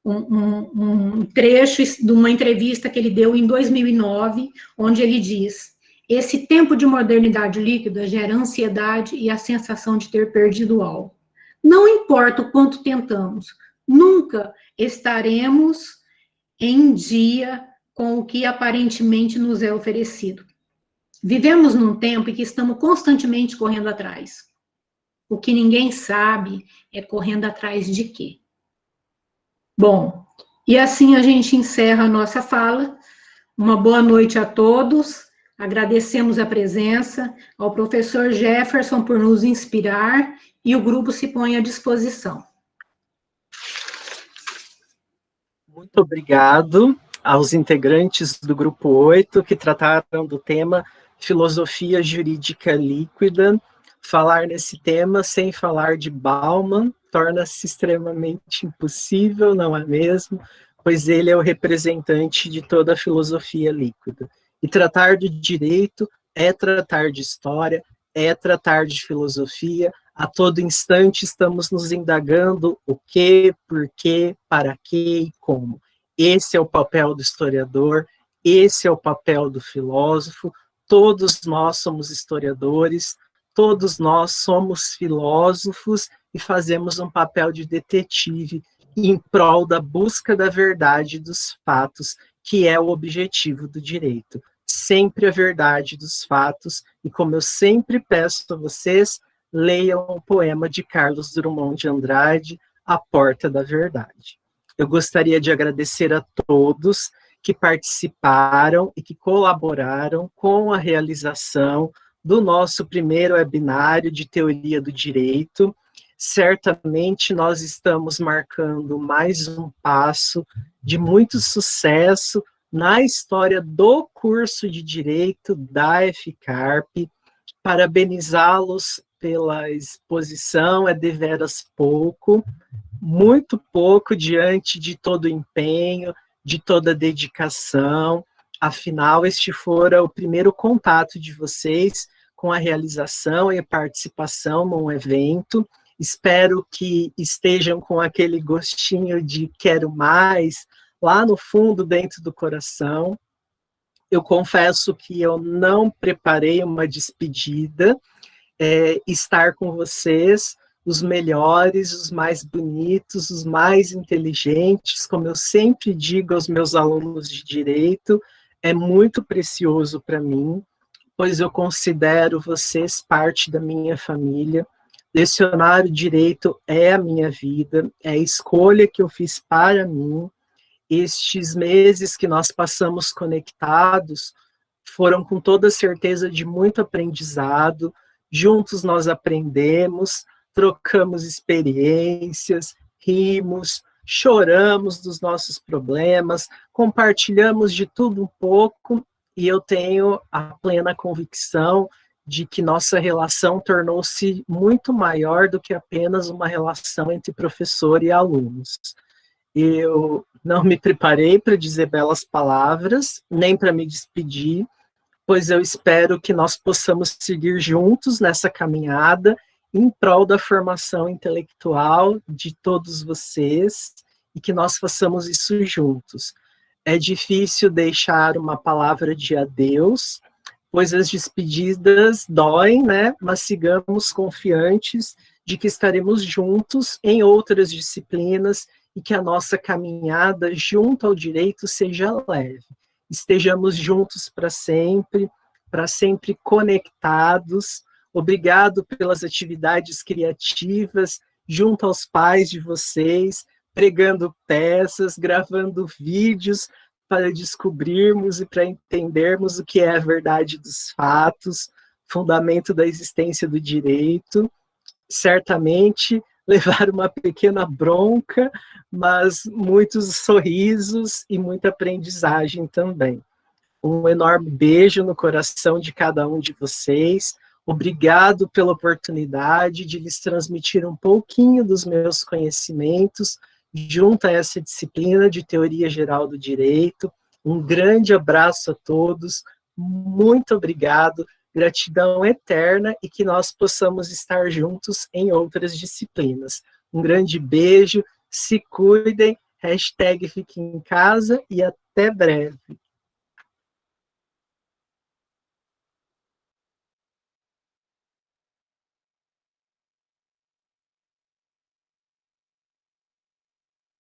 um trecho de uma entrevista que ele deu em 2009, onde ele diz, esse tempo de modernidade líquida gera ansiedade e a sensação de ter perdido algo. Não importa o quanto tentamos, nunca estaremos em dia com o que aparentemente nos é oferecido. Vivemos num tempo em que estamos constantemente correndo atrás. O que ninguém sabe é correndo atrás de quê? Bom, e assim a gente encerra a nossa fala. Uma boa noite a todos. Agradecemos a presença ao professor Jefferson por nos inspirar e o grupo se põe à disposição. Muito obrigado aos integrantes do Grupo 8 que trataram do tema Filosofia Jurídica Líquida. Falar nesse tema sem falar de Bauman torna-se extremamente impossível, não é mesmo? Pois ele é o representante de toda a filosofia líquida. E tratar do direito é tratar de história, é tratar de filosofia. A todo instante estamos nos indagando o que, por quê, para quê e como. Esse é o papel do historiador, esse é o papel do filósofo. Todos nós somos historiadores, todos nós somos filósofos e fazemos um papel de detetive em prol da busca da verdade dos fatos, que é o objetivo do direito. Sempre a verdade dos fatos, e como eu sempre peço a vocês, leiam o poema de Carlos Drummond de Andrade, A Porta da Verdade. Eu gostaria de agradecer a todos que participaram e que colaboraram com a realização do nosso primeiro webinário de Teoria do Direito. Certamente nós estamos marcando mais um passo de muito sucesso na história do curso de Direito da FCARP. Parabenizá-los pela exposição, é deveras pouco, muito pouco diante de todo o empenho, de toda a dedicação. Afinal, este fora o primeiro contato de vocês com a realização e a participação num evento. Espero que estejam com aquele gostinho de quero mais, lá no fundo, dentro do coração. Eu confesso que eu não preparei uma despedida. Estar com vocês, os melhores, os mais bonitos, os mais inteligentes, como eu sempre digo aos meus alunos de Direito, é muito precioso para mim, pois eu considero vocês parte da minha família. Lecionar o direito é a minha vida, é a escolha que eu fiz para mim. Estes meses que nós passamos conectados foram com toda certeza de muito aprendizado. Juntos nós aprendemos, trocamos experiências, rimos, choramos dos nossos problemas, compartilhamos de tudo um pouco, e eu tenho a plena convicção de que nossa relação tornou-se muito maior do que apenas uma relação entre professor e alunos. Eu não me preparei para dizer belas palavras, nem para me despedir, pois eu espero que nós possamos seguir juntos nessa caminhada em prol da formação intelectual de todos vocês e que nós façamos isso juntos. É difícil deixar uma palavra de adeus, pois as despedidas doem, né? Mas sigamos confiantes de que estaremos juntos em outras disciplinas e que a nossa caminhada junto ao direito seja leve. Estejamos juntos para sempre conectados. Obrigado pelas atividades criativas junto aos pais de vocês, pregando peças, gravando vídeos para descobrirmos e para entendermos o que é a verdade dos fatos, fundamento da existência do direito. Certamente levar uma pequena bronca, mas muitos sorrisos e muita aprendizagem também. Um enorme beijo no coração de cada um de vocês. Obrigado pela oportunidade de lhes transmitir um pouquinho dos meus conhecimentos junto a essa disciplina de Teoria Geral do Direito. Um grande abraço a todos, muito obrigado, gratidão eterna e que nós possamos estar juntos em outras disciplinas. Um grande beijo, se cuidem, #fiquem em casa e até breve.